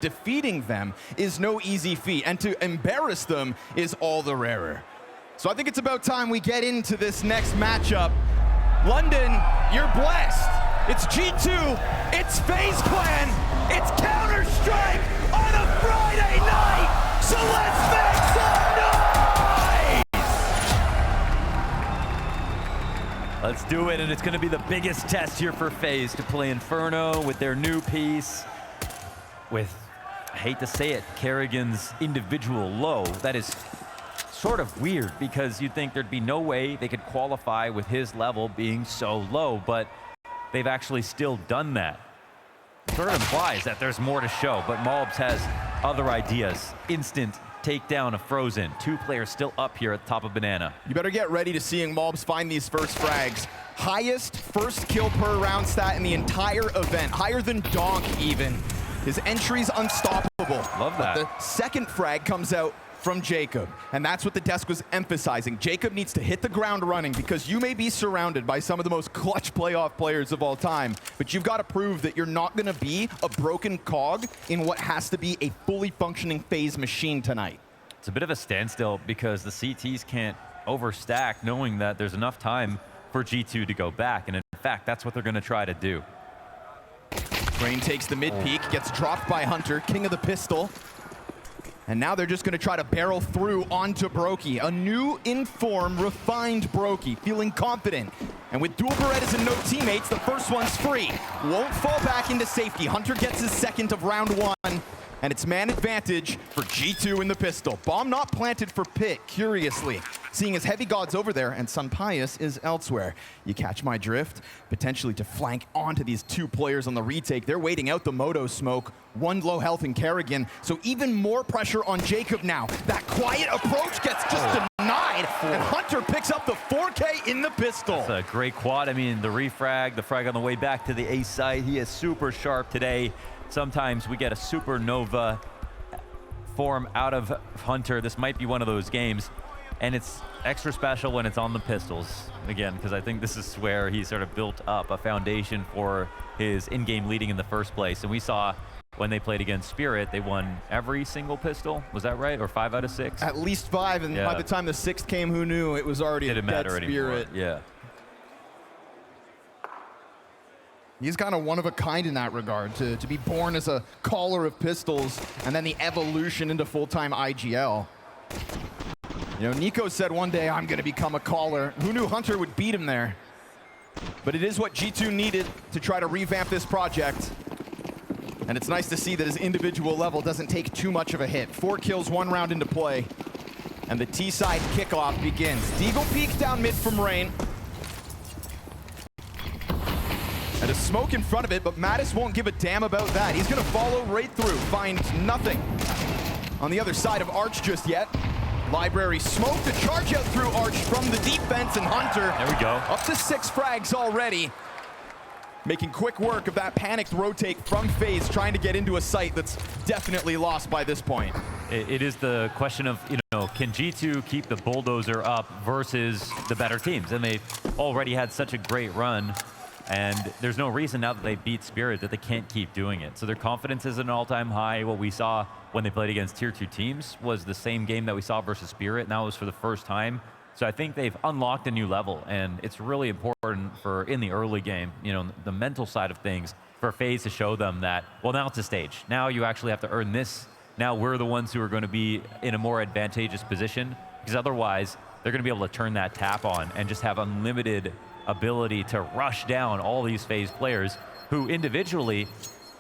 defeating them is no easy feat, and to embarrass them is all the rarer. So I think it's about time we get into this next matchup. London, you're blessed. It's G2, it's FaZe Clan, it's Counter-Strike on a Friday night, so let's make some noise! Let's do it, and it's going to be the biggest test here for FaZe to play Inferno with their new piece, with, I hate to say it, Kerrigan's individual low. That is sort of weird because you'd think there'd be no way they could qualify with his level being so low, but they've actually still done that. Sort of implies that there's more to show, but Malbs has other ideas. Instant takedown of Frozen. 2 players still up here at the top of Banana. You better get ready to seeing Malbs find these first frags. Highest first kill per round stat in the entire event, higher than Donk even. His entry's unstoppable. Love that. But the second frag comes out from Jacob, and that's what the desk was emphasizing. Jacob needs to hit the ground running because you may be surrounded by some of the most clutch playoff players of all time, but you've got to prove that you're not going to be a broken cog in what has to be a fully functioning FaZe machine tonight. It's a bit of a standstill because the CTs can't overstack, knowing that there's enough time for G2 to go back, and in fact, that's what they're going to try to do. Train takes the mid-peak, gets dropped by Hunter, king of the pistol. And now they're just going to try to barrel through onto Brokey. A new, in-form, refined Brokey, feeling confident. And with dual Berettas and no teammates, the first one's free. Won't fall back into safety. Hunter gets his second of round 1. And it's man advantage for G2 in the pistol. Bomb not planted for Pit, curiously. Seeing as Heavy God's over there and Sun Pius is elsewhere. You catch my drift? Potentially to flank onto these 2 players on the retake. They're waiting out the Moto smoke. 1 low health in Kerrigan, so even more pressure on Jacob now. That quiet approach gets just denied, and Hunter picks up the 4K in the pistol. That's a great quad. I mean, the refrag, the frag on the way back to the A site. He is super sharp today. Sometimes we get a supernova form out of Hunter. This might be one of those games, and it's extra special when it's on the pistols, again, because I think this is where he sort of built up a foundation for his in-game leading in the first place. And we saw when they played against Spirit, they won every single pistol. Was that right? Or 5 out of 6? At least 5, and by the time the 6th came, who knew? It was already a dead Spirit. Yeah. He's kind of one of a kind in that regard, to be born as a caller of pistols and then the evolution into full-time IGL. You know, Nico said one day, I'm going to become a caller. Who knew Hunter would beat him there? But it is what G2 needed to try to revamp this project. And it's nice to see that his individual level doesn't take too much of a hit. 4 kills, 1 round into play. And the T-side kickoff begins. Deagle peeks down mid from Rain. And a smoke in front of it, but Mattis won't give a damn about that. He's going to follow right through, find nothing on the other side of Arch just yet. Library smoke to charge out through Arch from the defense, and Hunter. There we go. Up to 6 frags already. Making quick work of that panicked rotate from FaZe, trying to get into a site that's definitely lost by this point. It is the question of, you know, can G2 keep the bulldozer up versus the better teams? And they've already had such a great run. And there's no reason now that they beat Spirit that they can't keep doing it. So their confidence is at an all-time high. What we saw when they played against Tier 2 teams was the same game that we saw versus Spirit, and that was for the first time. So I think they've unlocked a new level, and it's really important for, in the early game, you know, the mental side of things, for FaZe to show them that, well, now it's a stage. Now you actually have to earn this. Now we're the ones who are going to be in a more advantageous position, because otherwise they're going to be able to turn that tap on and just have unlimited ability to rush down all these FaZe players who individually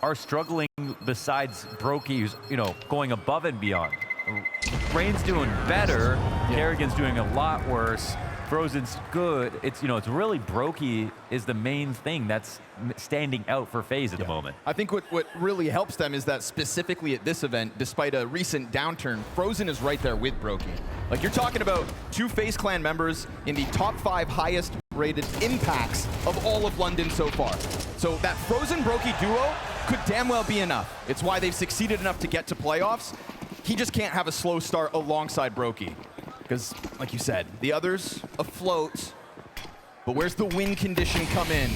are struggling besides Brokey, who's, you know, going above and beyond. Rain's doing better. Kerrigan's doing a lot worse. Frozen's good. It's, you know, it's really Brokey is the main thing that's standing out for FaZe at the moment. I think what really helps them is that specifically at this event, despite a recent downturn, Frozen is right there with Brokey. Like, you're talking about 2 FaZe Clan members in the top 5 highest rated impacts of all of London so far. So that Frozen Brokey duo could damn well be enough. It's why they've succeeded enough to get to playoffs. He just can't have a slow start alongside Brokey. Because, like you said, the others afloat. But where's the win condition come in?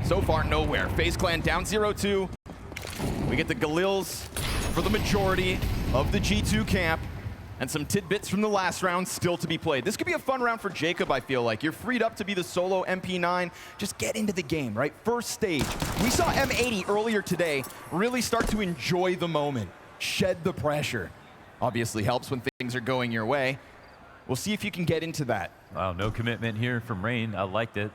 So far, nowhere. FaZe Clan down 0-2. We get the Galils for the majority of the G2 camp. And some tidbits from the last round still to be played. This could be a fun round for Jacob, I feel like. You're freed up to be the solo MP9. Just get into the game, right? First stage. We saw M80 earlier today really start to enjoy the moment, shed the pressure. Obviously helps when things are going your way. We'll see if you can get into that. Wow, no commitment here from Rain. I liked it.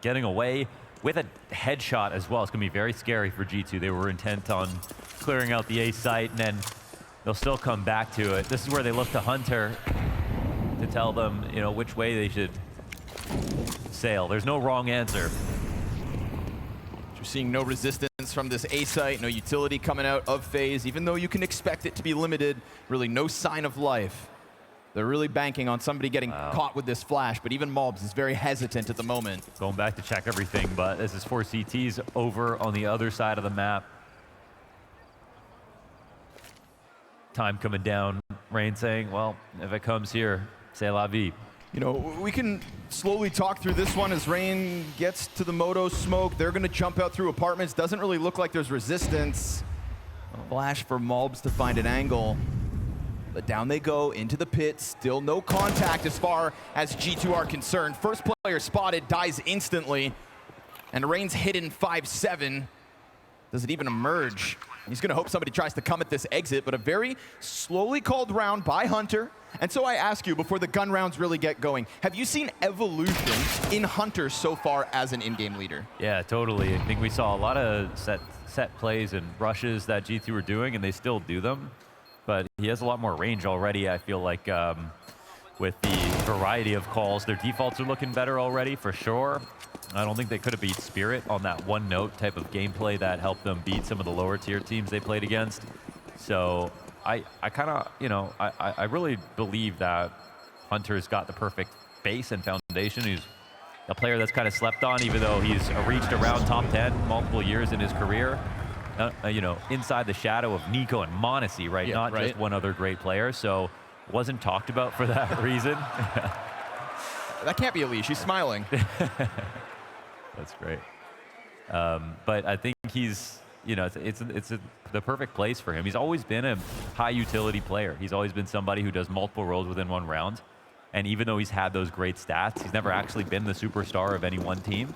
Getting away with a headshot as well. It's going to be very scary for G2. They were intent on clearing out the A site, and then they'll still come back to it. This is where they look to Hunter to tell them, you know, which way they should sail. There's no wrong answer. You're seeing no resistance from this A site, no utility coming out of FaZe, even though you can expect it to be limited. Really no sign of life. They're really banking on somebody getting caught with this flash, but even Mobs is very hesitant at the moment. Going back to check everything, but this is 4 CTs over on the other side of the map. Time coming down. Rain saying, well, if it comes here, c'est la vie. You know, we can slowly talk through this one as Rain gets to the Moto smoke. They're going to jump out through apartments. Doesn't really look like there's resistance. Flash for Mobs to find an angle. But down they go into the pit. Still no contact as far as G2 are concerned. First player spotted, dies instantly. And Rain's hidden 5-7. Does it even emerge? He's going to hope somebody tries to come at this exit, but a very slowly called round by Hunter. And so I ask you, before the gun rounds really get going, have you seen evolution in Hunter so far as an in-game leader? Yeah, totally. I think we saw a lot of set plays and rushes that G2 were doing, and they still do them. But he has a lot more range already, I feel like, with the variety of calls. Their defaults are looking better already, for sure. I don't think they could have beat Spirit on that one-note type of gameplay that helped them beat some of the lower-tier teams they played against. So I kind of, you know, I really believe that Hunter's got the perfect base and foundation. He's a player that's kind of slept on, even though he's reached around top 10 multiple years in his career. You know, inside the shadow of Nico and Monacy, right? Yeah, Not just one other great player. So wasn't talked about for that reason. That can't be Elise. She's smiling. That's great. But I think he's, you know, it's the perfect place for him. He's always been a high utility player. He's always been somebody who does multiple roles within one round. And even though he's had those great stats, he's never actually been the superstar of any one team.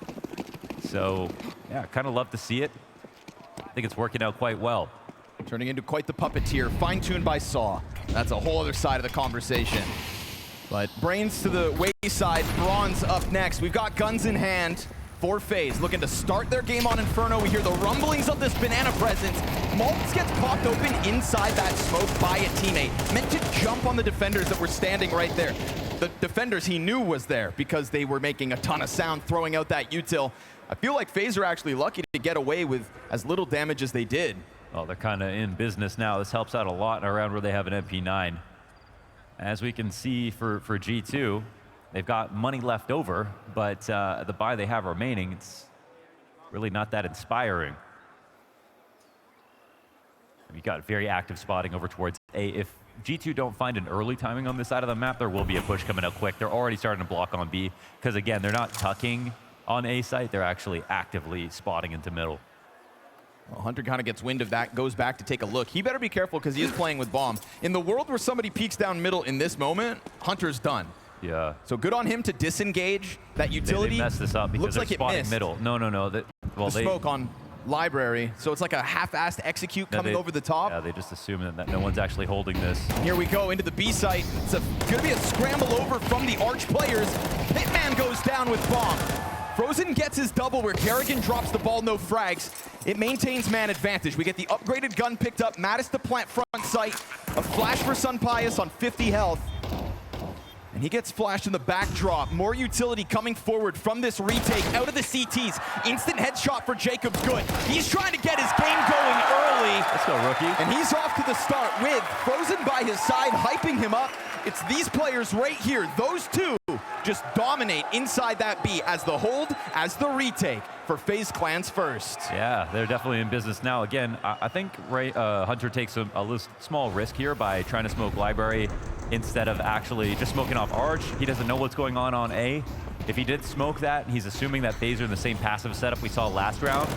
So yeah, kind of love to see it. I think it's working out quite well. Turning into quite the puppeteer, fine-tuned by Saw. That's a whole other side of the conversation. But Brains to the wayside, Bronze up next. We've got guns in hand for FaZe, looking to start their game on Inferno. We hear the rumblings of this banana presence. Maltz gets popped open inside that smoke by a teammate. Meant to jump on the defenders that were standing right there. The defenders he knew was there because they were making a ton of sound throwing out that util. I feel like FaZe are actually lucky to get away with as little damage as they did. Well, they're kind of in business now. This helps out a lot in a round where they have an MP9. As we can see for G2, they've got money left over, but the buy they have remaining, it's really not that inspiring. We've got very active spotting over towards A. If G2 don't find an early timing on this side of the map, there will be a push coming out quick. They're already starting to block on B, because again, they're not tucking on A site, they're actually actively spotting into middle. Well, Hunter kind of gets wind of that, goes back to take a look. He better be careful because he is playing with bomb. In the world where somebody peeks down middle in this moment, Hunter's done. Yeah. So good on him to disengage that utility. They messed this up because looks they're like spotting missed. middle. No. The smoke on library. So it's like a half-assed execute coming over the top. Yeah, they just assume that no one's actually holding this. Here we go into the B site. It's going to be a scramble over from the Arch players. Hitman goes down with bomb. Frozen gets his double where Kerrigan drops the ball, no frags. It maintains man advantage. We get the upgraded gun picked up. Mattis to plant front sight. A flash for Sun Pius on 50 health. And he gets flashed in the backdrop. More utility coming forward from this retake out of the CTs. Instant headshot for Jacob's good. He's trying to get his game going early. Let's go, rookie. And he's off to the start with Frozen by his side, hyping him up. It's these players right here. Those two just dominate inside that B as the hold, as the retake for FaZe Clan's first. Yeah, they're definitely in business now. Again, I think Hunter takes a small risk here by trying to smoke library instead of actually just smoking off Arch. He doesn't know what's going on A. If he did smoke that, he's assuming that FaZe are in the same passive setup we saw last round.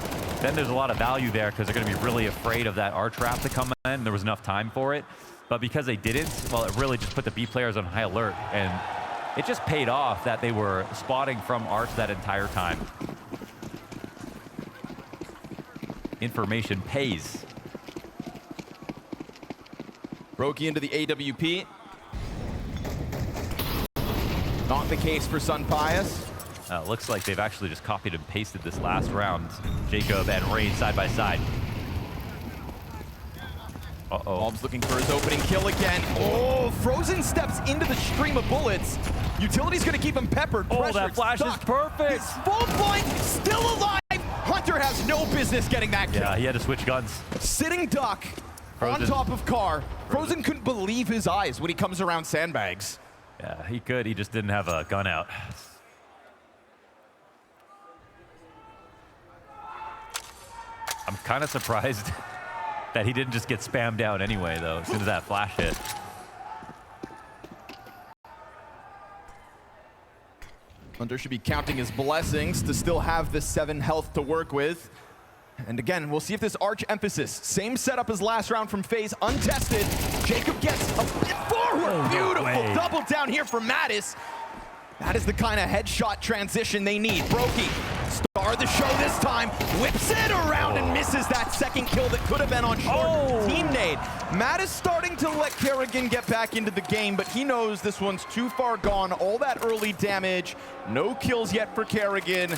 then there's a lot of value there because they're going to be really afraid of that R trap to come in. There was enough time for it. But because they didn't, well, it really just put the B players on high alert. And it just paid off that they were spotting from Arch that entire time. Information pays. Brokey into the AWP. Not the case for Sun Pius. Looks like they've actually just copied and pasted this last round. Jacob and Rain side by side. Uh-oh. Alb's looking for his opening kill again. Oh, Frozen steps into the stream of bullets. Utility's gonna keep him peppered. Oh, that flash is perfect. He's full blind, still alive. Hunter has no business getting that kill. Yeah, he had to switch guns. Sitting duck Frozen. on top of car. Frozen couldn't believe his eyes when he comes around sandbags. Yeah, he could. He just didn't have a gun out. I'm kind of surprised that he didn't just get spammed out anyway, though, as soon as that flash hit. Hunter should be counting his blessings to still have the 7 health to work with. And again, we'll see if this Arch emphasis, same setup as last round from FaZe, untested. Jacob gets a bit forward. Oh, Beautiful no way. double down here from Mattis. That is the kind of headshot transition they need. Brokey, star of the show this time, whips it around and misses that second kill that could have been on short. Team nade. Mattis starting to let Kerrigan get back into the game, but he knows this one's too far gone. All that early damage, no kills yet for Kerrigan.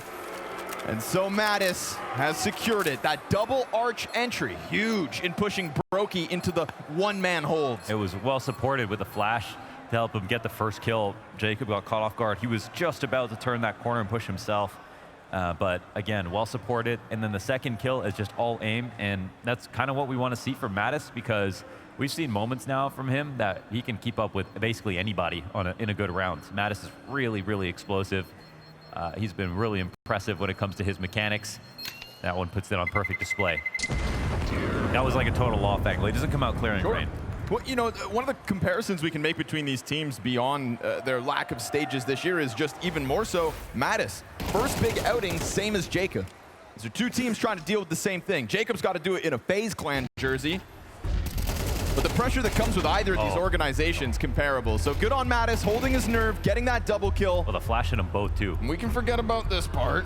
And so Mattis has secured it. That double Arch entry, huge in pushing Brokey into the one-man hold. It was well supported with the flash to help him get the first kill. Jacob got caught off guard. He was just about to turn that corner and push himself. But again, well supported. And then the second kill is just all aim. And that's kind of what we want to see from Mattis, because we've seen moments now from him that he can keep up with basically anybody in a good round. Mattis is really, really explosive. He's been really impressive when it comes to his mechanics. That one puts it on perfect display. That was like a total off angle. He doesn't come out clearing Rain. Well, you know, one of the comparisons we can make between these teams beyond their lack of stages this year is just even more so Mattis. First big outing, same as Jacob. These are two teams trying to deal with the same thing. Jacob's got to do it in a FaZe clan jersey. But the pressure that comes with either of these organizations comparable. So good on Mattis, holding his nerve, getting that double kill. Well, the flash in them both too. And we can forget about this part.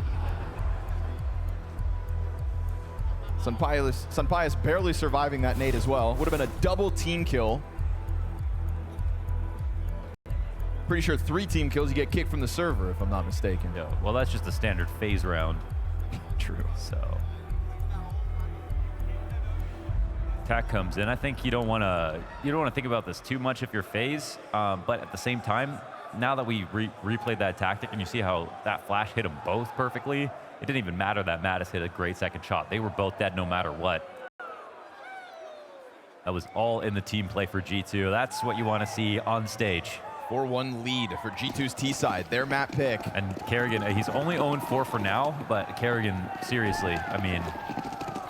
Sun Pius barely surviving that nade as well. Would have been a double team kill. Pretty sure 3 team kills, you get kicked from the server, if I'm not mistaken. Yeah, well, that's just a standard FaZe round. True. So attack comes in. I think you don't want to think about this too much if you're FaZe, but at the same time, now that we replayed that tactic and you see how that flash hit them both perfectly, it didn't even matter that Mattis hit a great second shot. They were both dead no matter what. That was all in the team play for G2. That's what you want to see on stage. 4-1 lead for G2's T side, their map pick. And Kerrigan, he's only 0-4 for now, but Kerrigan, seriously, I mean,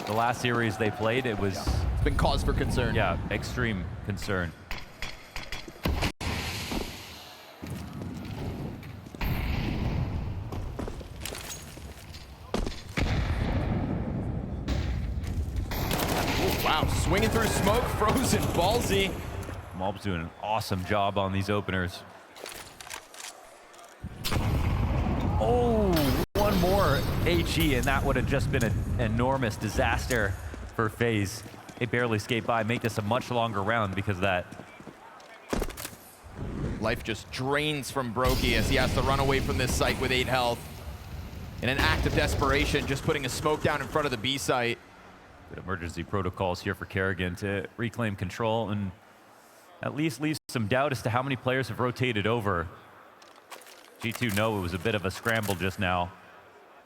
the last series they played, it was... It's been cause for concern. Yeah, extreme concern. Wow, swinging through smoke, Frozen, ballsy. Mob's doing an awesome job on these openers. Oh, one more HE, and that would have just been an enormous disaster for FaZe. They barely skate by, make this a much longer round because of that. Life just drains from Brokey as he has to run away from this site with 8 health. In an act of desperation, just putting a smoke down in front of the B site. Good emergency protocols here for Kerrigan to reclaim control and at least leave some doubt as to how many players have rotated over. G2 know it was a bit of a scramble just now,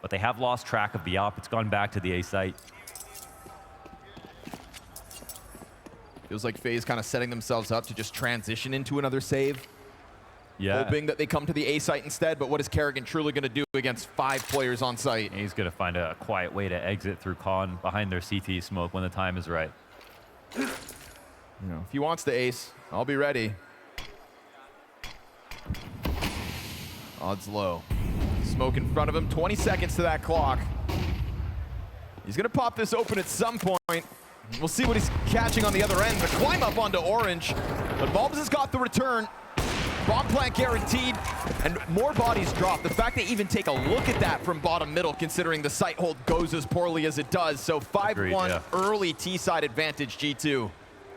but they have lost track of the op. It's gone back to the A site. Feels like FaZe kind of setting themselves up to just transition into another save. Yeah. Hoping that they come to the A site instead, but what is Kerrigan truly going to do against 5 players on site? He's going to find a quiet way to exit through Con behind their CT smoke when the time is right. You know, if he wants the ace, I'll be ready. Odds low. Smoke in front of him, 20 seconds to that clock. He's gonna pop this open at some point. We'll see what he's catching on the other end. The climb up onto Orange, but Bulbs has got the return. Bomb plant guaranteed, and more bodies drop. The fact they even take a look at that from bottom middle, considering the site hold goes as poorly as it does. So 5-1 early T-side advantage, G2.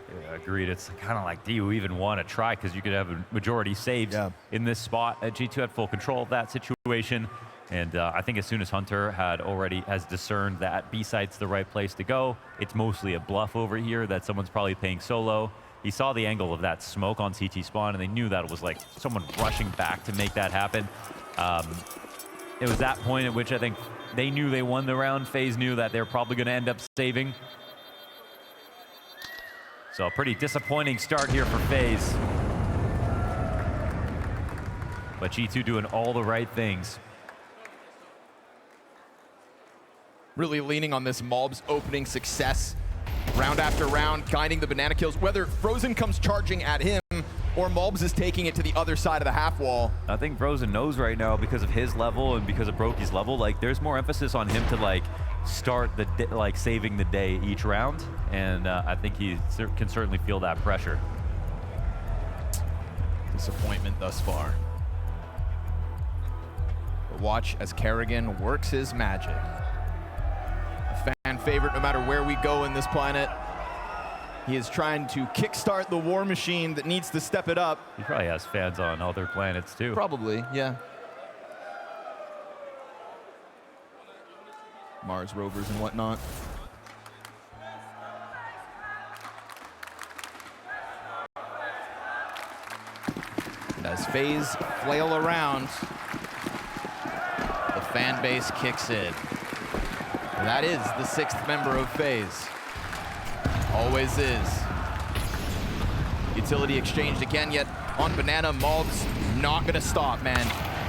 Yeah, agreed. It's kind of like, do you even want to try? Because you could have a majority saved in this spot. G2 had full control of that situation. And I think as soon as Hunter has discerned that B site's the right place to go, it's mostly a bluff over here that someone's probably playing solo. He saw the angle of that smoke on CT spawn, and they knew that it was like someone rushing back to make that happen. It was that point at which I think they knew they won the round. FaZe knew that they're probably going to end up saving. So a pretty disappointing start here for FaZe. But G2 doing all the right things. Really leaning on this Malbs opening success. Round after round, guiding the banana kills. Whether Frozen comes charging at him or Malbs is taking it to the other side of the half wall. I think Frozen knows right now, because of his level and because of Brokey's level, like there's more emphasis on him to like start the like saving the day each round, and I think he can certainly feel that pressure. Disappointment thus far. But watch as Kerrigan works his magic. A fan favorite no matter where we go in this planet. He is trying to kickstart the war machine that needs to step it up. He probably has fans on other planets too. Probably, yeah. Mars rovers and whatnot. And as FaZe flail around, the fan base kicks in. And that is the 6th member of FaZe. Always is. Utility exchanged again, yet on Banana, Malbs not gonna stop, man.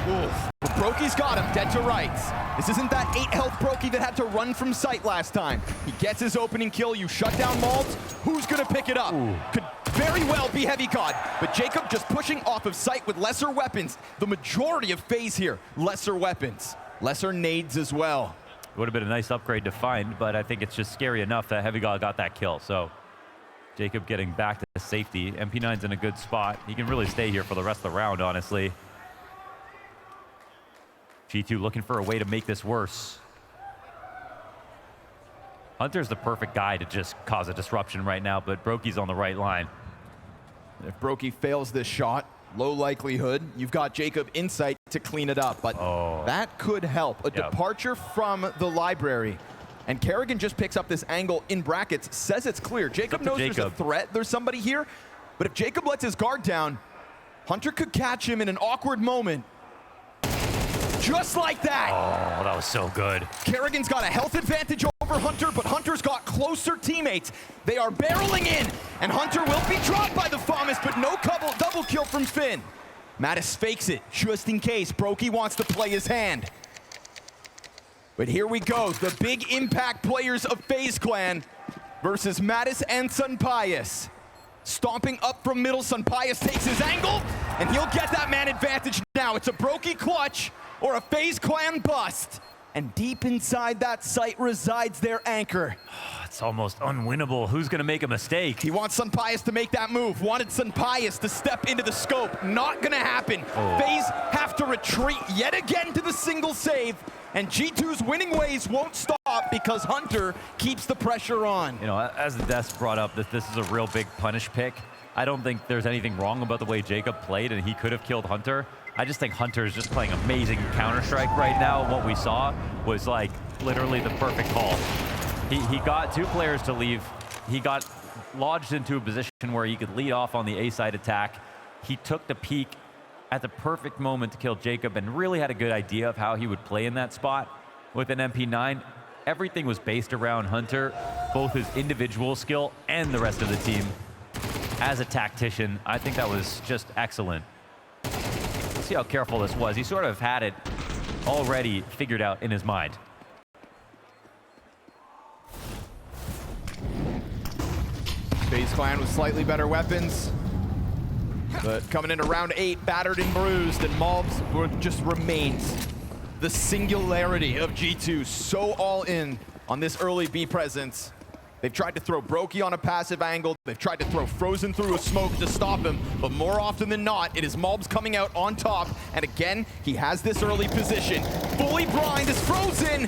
Oof. Brokey's got him, dead to rights. This isn't that 8 health Brokey that had to run from sight last time. He gets his opening kill, you shut down Malbs, who's gonna pick it up? Ooh. Could very well be Heavy God, but Jacob just pushing off of sight with lesser weapons. The majority of FaZe here, lesser weapons. Lesser nades as well. Would have been a nice upgrade to find, but I think it's just scary enough that Heavy God got that kill. So Jacob getting back to safety. MP9's in a good spot. He can really stay here for the rest of the round, honestly. G2 looking for a way to make this worse. Hunter's the perfect guy to just cause a disruption right now, but Brokey's on the right line. If Brokey fails this shot, low likelihood, you've got Jacob insight to clean it up, but that could help. A departure from the library. And Kerrigan just picks up this angle in brackets, says it's clear. Jacob knows there's a threat, there's somebody here, but if Jacob lets his guard down, Hunter could catch him in an awkward moment. Just like that. Oh, that was so good. Kerrigan's got a health advantage over Hunter, but Hunter's got closer teammates. They are barreling in, and Hunter will be dropped by the FAMAS, but no double kill from Finn. Mattis fakes it, just in case. Brokey wants to play his hand. But here we go, the big impact players of FaZe Clan versus Mattis and Sunpius. Stomping up from middle, Sunpius takes his angle, and he'll get that man advantage now. It's a Brokey clutch or a FaZe Clan bust. And deep inside that site resides their anchor. It's almost unwinnable. Who's gonna make a mistake? He wants Sunpius to make that move. Wanted Sunpius to step into the scope. Not gonna happen. FaZe have to retreat yet again to the single save. And G2's winning ways won't stop because Hunter keeps the pressure on. You know, as the desk brought up that this is a real big punish pick, I don't think there's anything wrong about the way Jacob played, and he could have killed Hunter. I just think Hunter is just playing amazing Counter-Strike right now. What we saw was like literally the perfect call. He got 2 players to leave. He got lodged into a position where he could lead off on the A-side attack. He took the peek at the perfect moment to kill Jacob and really had a good idea of how he would play in that spot with an MP9. Everything was based around Hunter, both his individual skill and the rest of the team. As a tactician, I think that was just excellent. Let's see how careful this was. He sort of had it already figured out in his mind. FaZe Clan with slightly better weapons. But coming into round 8, battered and bruised, and Malbs just remains the singularity of G2, so all in on this early B presence. They've tried to throw Brokey on a passive angle. They've tried to throw Frozen through a smoke to stop him. But more often than not, it is Mobs coming out on top. And again, he has this early position. Fully blind is Frozen.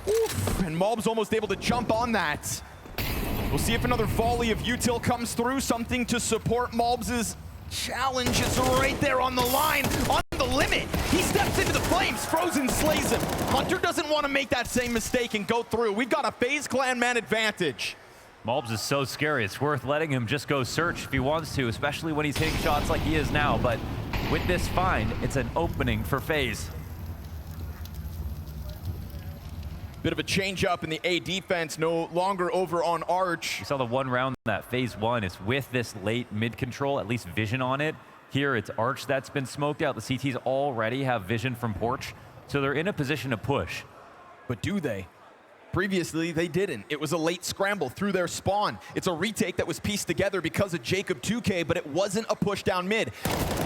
Oof, and Mobs almost able to jump on that. We'll see if another volley of util comes through. Something to support Mobs' challenge is right there on the line, on the limit. He steps into the flames. Frozen slays him. Hunter doesn't want to make that same mistake and go through. We've got a FaZe clan man advantage. Mobs is so scary. It's worth letting him just go search if he wants to, especially when he's hitting shots like he is now. But with this find, it's an opening for FaZe. Bit of a change up in the A defense, no longer over on Arch. You saw the one round that FaZe won is with this late mid control, at least vision on it. Here it's Arch that's been smoked out. The CTs already have vision from Porch, so they're in a position to push. But do they? Previously, they didn't. It was a late scramble through their spawn. It's a retake that was pieced together because of Jacob 2K, but it wasn't a push down mid.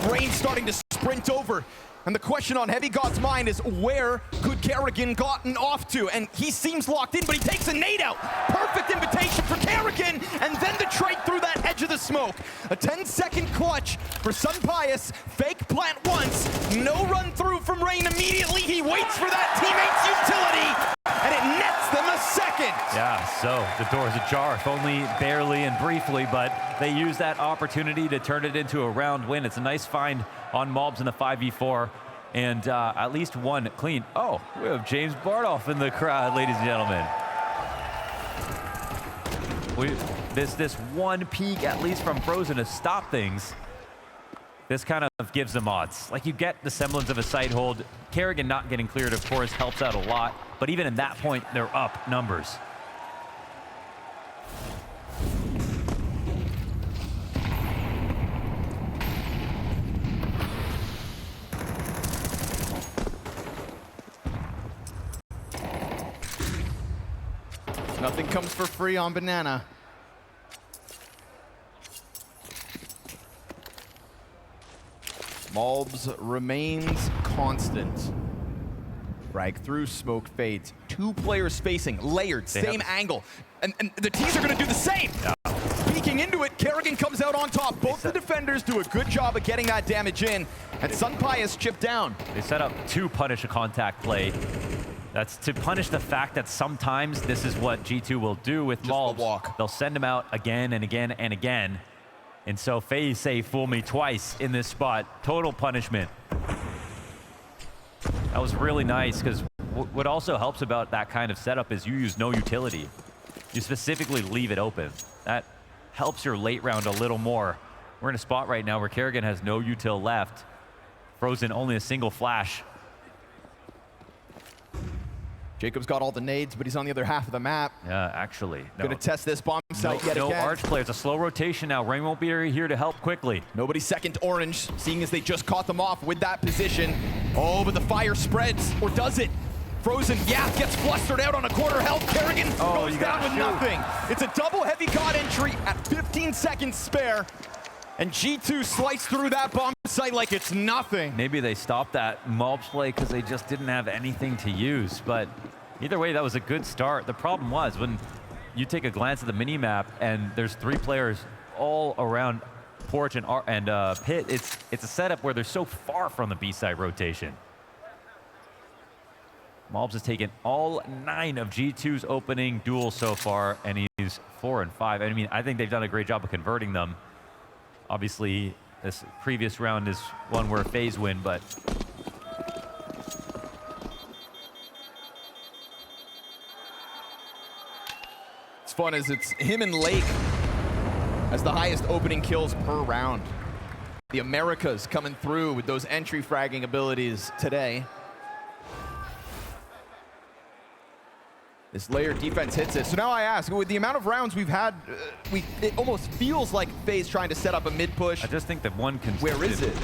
Rain starting to sprint over. And the question on Heavy God's mind is, where could Kerrigan gotten off to? And he seems locked in, but he takes a nade out. Perfect invitation for Kerrigan, and then the trade through that edge of the smoke. A 10-second clutch for Sun Pius. Fake plant once, no run through from Rain immediately. He waits for that teammate's utility, and it nets them a second. Yeah, so the door's ajar, if only barely and briefly, but they use that opportunity to turn it into a round win. It's a nice find on Mobs in the 5v4, and at least one clean. Oh, we have James Bardoff in the crowd, ladies and gentlemen. This one peek, at least from Frozen, to stop things. This kind of gives them odds. Like, you get the semblance of a sight hold. Kerrigan not getting cleared, of course, helps out a lot, but even at that point, they're up numbers. Nothing comes for free on Banana. Mobs remains constant. Frag through, smoke fades. Two players facing, layered, same angle. And the T's are gonna do the same. Peeking into it, Kerrigan comes out on top. Both the defenders do a good job of getting that damage in. And Sun Pius chipped down. They set up to punish a contact play. That's to punish the fact that sometimes this is what G2 will do with Mobs. They'll send him out again and again and again. And so FaZe say, fool me twice in this spot. Total punishment. That was really nice, because what also helps about that kind of setup is you use no utility. You specifically leave it open. That helps your late round a little more. We're in a spot right now where Kerrigan has no util left. Frozen only a single flash. Jacob's got all the nades, but he's on the other half of the map. Yeah, actually. No. Gonna test this bomb site yet again. No Arch player. It's a slow rotation now. Rain won't be here to help quickly. Nobody second to Orange, seeing as they just caught them off with that position. Oh, but the fire spreads, or does it? Frozen, yeah, gets flustered out on a quarter health. Kerrigan goes down with nothing. It's a double Heavy God entry at 15 seconds spare. And G2 sliced through that bomb site like it's nothing. Maybe they stopped that Mobs play because they just didn't have anything to use. But either way, that was a good start. The problem was when you take a glance at the mini-map and there's three players all around Porch and Pit, it's a setup where they're so far from the B-side rotation. Mobs has taken all 9 of G2's opening duels so far, and he's 4 and 5. I mean, I think they've done a great job of converting them. Obviously, this previous round is one where FaZe win, but it's fun as it's him and Lake as the highest opening kills per round. The Americas coming through with those entry fragging abilities today. This layered defense hits it. So now I ask, with the amount of rounds we've had, it almost feels like FaZe trying to set up a mid push. I just think that one consistent. Where is it?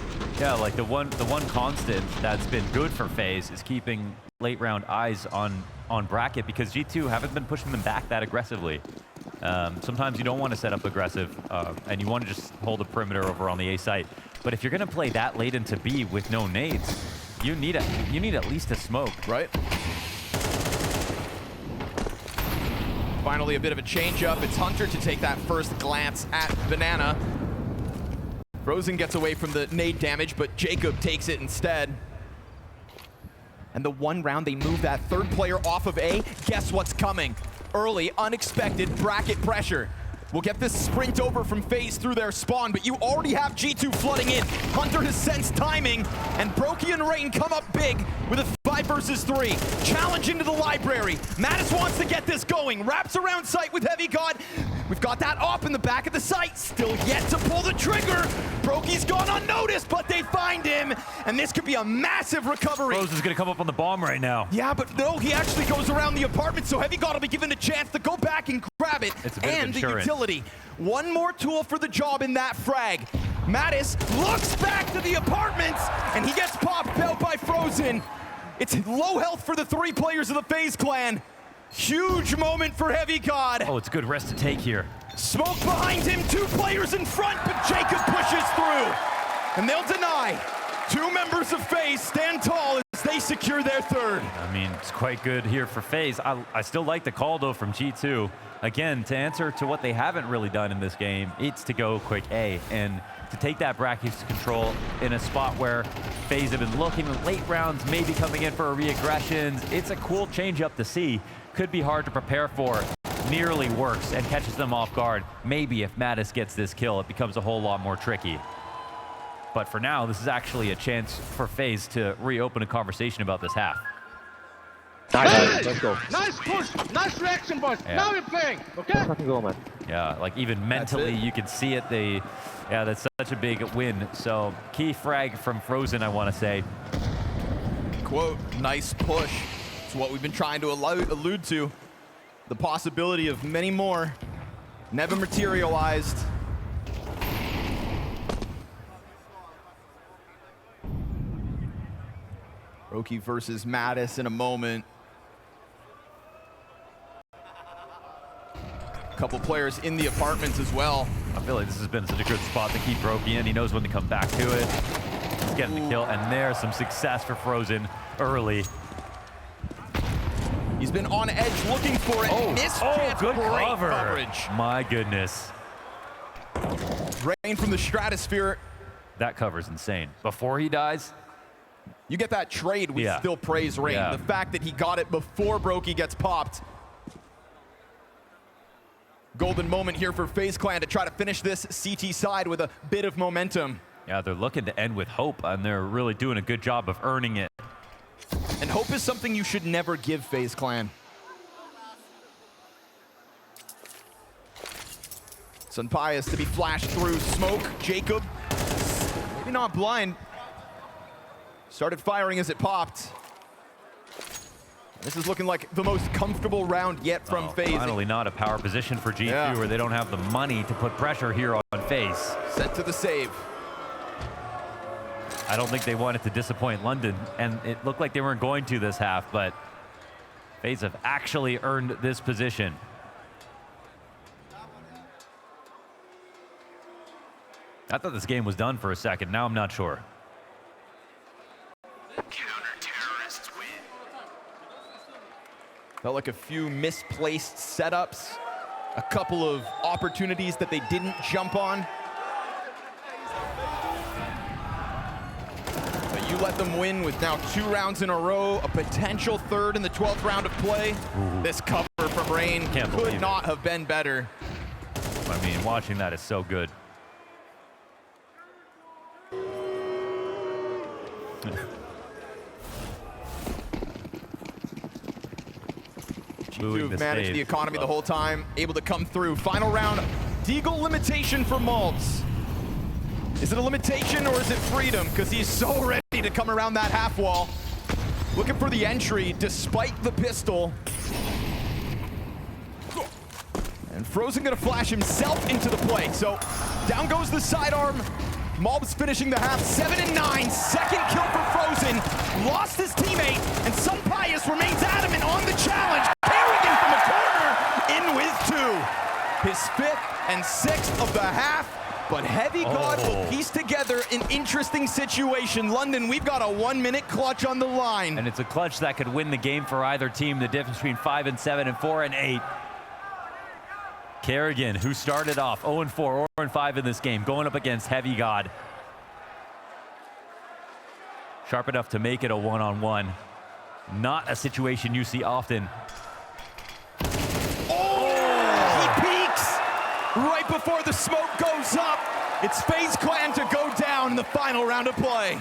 Yeah, like the one constant that's been good for FaZe is keeping late round eyes on bracket, because G2 haven't been pushing them back that aggressively. Sometimes you don't want to set up aggressive, and you want to just hold a perimeter over on the A site. But if you're going to play that late into B with no nades, you need at least a smoke, right? Finally, a bit of a change-up. It's Hunter to take that first glance at Banana. Frozen gets away from the nade damage, but Jacob takes it instead. And the one round they move that third player off of A, guess what's coming? Early, unexpected bracket pressure. We'll get this sprint over from FaZe through their spawn, but you already have G2 flooding in. Hunter has sensed timing, and Brokey and Rain come up big with a 5 versus 3. Challenge into the library. Mattis wants to get this going. Wraps around site with Heavy God. We've got that op in the back of the site. Still yet to pull the trigger. Brokey's gone unnoticed, but they find him, and this could be a massive recovery. Rose is going to come up on the bomb right now. Yeah, but no, he actually goes around the apartment, so Heavy God will be given a chance to go back and grab it. It's a bit and of the insurance. utility. One more tool for the job in that frag. Mattis looks back to the apartments, and he gets popped out by Frozen. It's low health for the 3 players of the FaZe clan. Huge moment for Heavy God. Oh, it's good rest to take here. Smoke behind him, 2 players in front, but Jacob pushes through. And they'll deny. 2 members of FaZe stand tall as they secure their third. I mean, it's quite good here for FaZe. I still like the call, though, from G2. Again, to answer to what they haven't really done in this game, it's to go quick A. And to take that bracket control in a spot where FaZe have been looking in late rounds, maybe coming in for a re-aggressions. It's a cool change up to see. Could be hard to prepare for. Nearly works and catches them off guard. Maybe if Mattis gets this kill, it becomes a whole lot more tricky. But for now, this is actually a chance for FaZe to reopen a conversation about this half. Nice, let's go. Nice push, nice reaction, boys. Yeah. Now we're playing, okay? Let's fucking go, man. Yeah, like even mentally, you can see it. Yeah, that's such a big win. So key frag from Frozen, I want to say. Quote, nice push. It's what we've been trying to allude to. The possibility of many more never materialized. Brokey versus Mattis in a moment. Couple players in the apartments as well. I feel like this has been such a good spot to keep Brokey in. He knows when to come back to it. He's getting the kill, and there's some success for Frozen early. He's been on edge looking for it. Missed chance. Good Great cover. coverage. My goodness. Rain from the stratosphere. That cover's insane. Before he dies, You get that trade, we Yeah. still praise Rain. Yeah. The fact that he got it before Brokey gets popped. Golden moment here for FaZe Clan to try to finish this CT side with a bit of momentum. yeah, they're looking to end with hope, and they're really doing a good job of earning it. And hope is something you should never give FaZe Clan. Sunpius to be flashed through smoke. Jacob, maybe not blind. Started firing as it popped. This is looking like the most comfortable round yet from FaZe. Finally not a power position for G2 Yeah. where they don't have the money to put pressure here on FaZe. Sent to the save. I don't think they wanted to disappoint London, and it looked like they weren't going to this half, but FaZe have actually earned this position. I thought this game was done for a second. Now I'm not sure. Counter-terrorists win. Felt like a few misplaced setups, a couple of opportunities that they didn't jump on. But you let them win with now 2 rounds in a row, a potential 3rd in the 12th round of play. This cover from Rain Can't believe could it. not have been better. I mean, watching that is so good. G2 have managed the economy the whole time, able to come through. Final round, Deagle limitation for Maltz. Is it a limitation or is it freedom? Because he's so ready to come around that half wall. Looking for the entry despite the pistol. And Frozen gonna flash himself into the play. So down goes the sidearm. Maltz finishing the half 7 and 9. Second kill for Frozen. Lost his teammate, and Sunpius remains adamant on the challenge. Carrigan from a corner, in with 2. His 5th and 6th of the half. But Heavy God will piece together an interesting situation. London, we've got a 1-minute clutch on the line. And it's a clutch that could win the game for either team. The difference between 5 and 7 and 4 and 8. Kerrigan, who started off 0-4, 0-5 in this game, going up against Heavy God. Sharp enough to make it a one-on-one. Not a situation you see often. Oh! He peeks right before the smoke goes up. It's FaZe Clan to go down in the final round of play.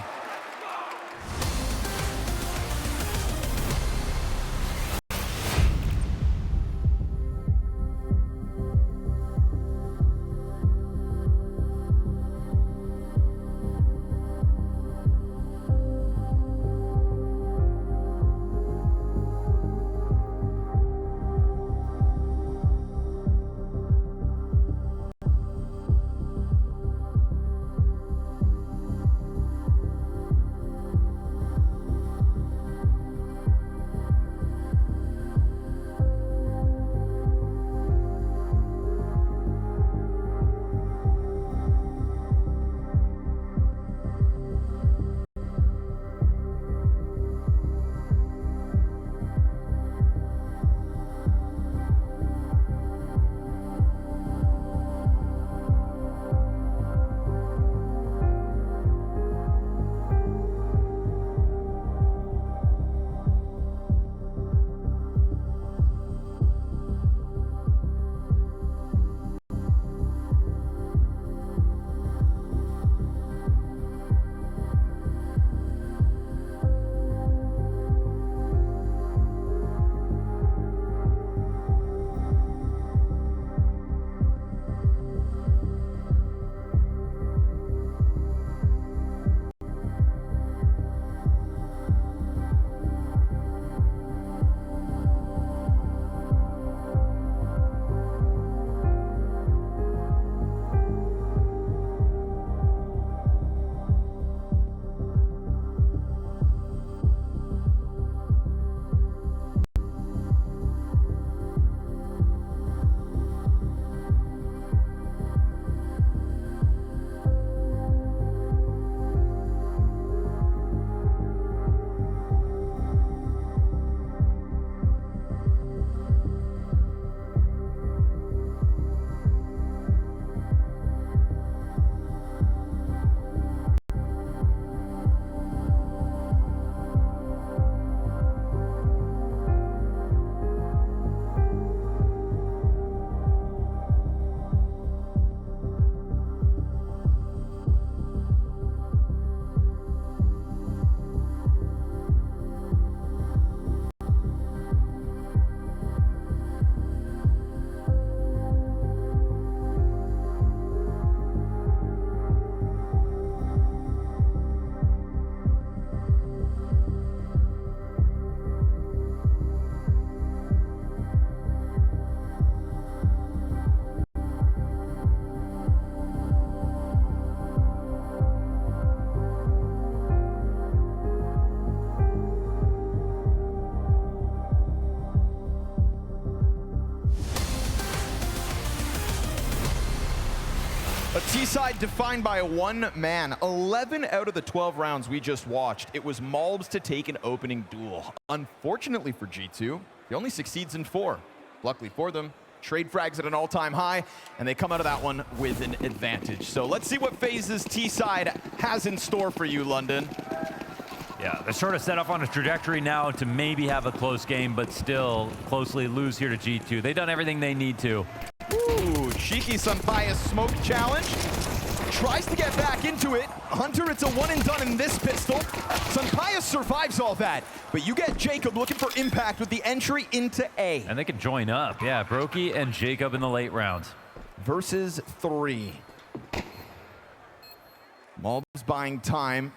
A T-side defined by one man. 11 out of the 12 rounds we just watched, it was Malbs to take an opening duel. Unfortunately for G2, he only succeeds in 4. Luckily for them, trade frags at an all-time high, and they come out of that one with an advantage. So let's see what FaZe's T-side has in store for you, London. Yeah, they're sort of set up on a trajectory now to maybe have a close game, but still closely lose here to G2. They've done everything they need to. Ooh, cheeky Sunpius smoke challenge. Tries to get back into it. Hunter, it's a one and done in this pistol. Sunpius survives all that, but you get Jacob looking for impact with the entry into A. And they can join up. Yeah, Brokey and Jacob in the late rounds. Versus 3. Malbs buying time.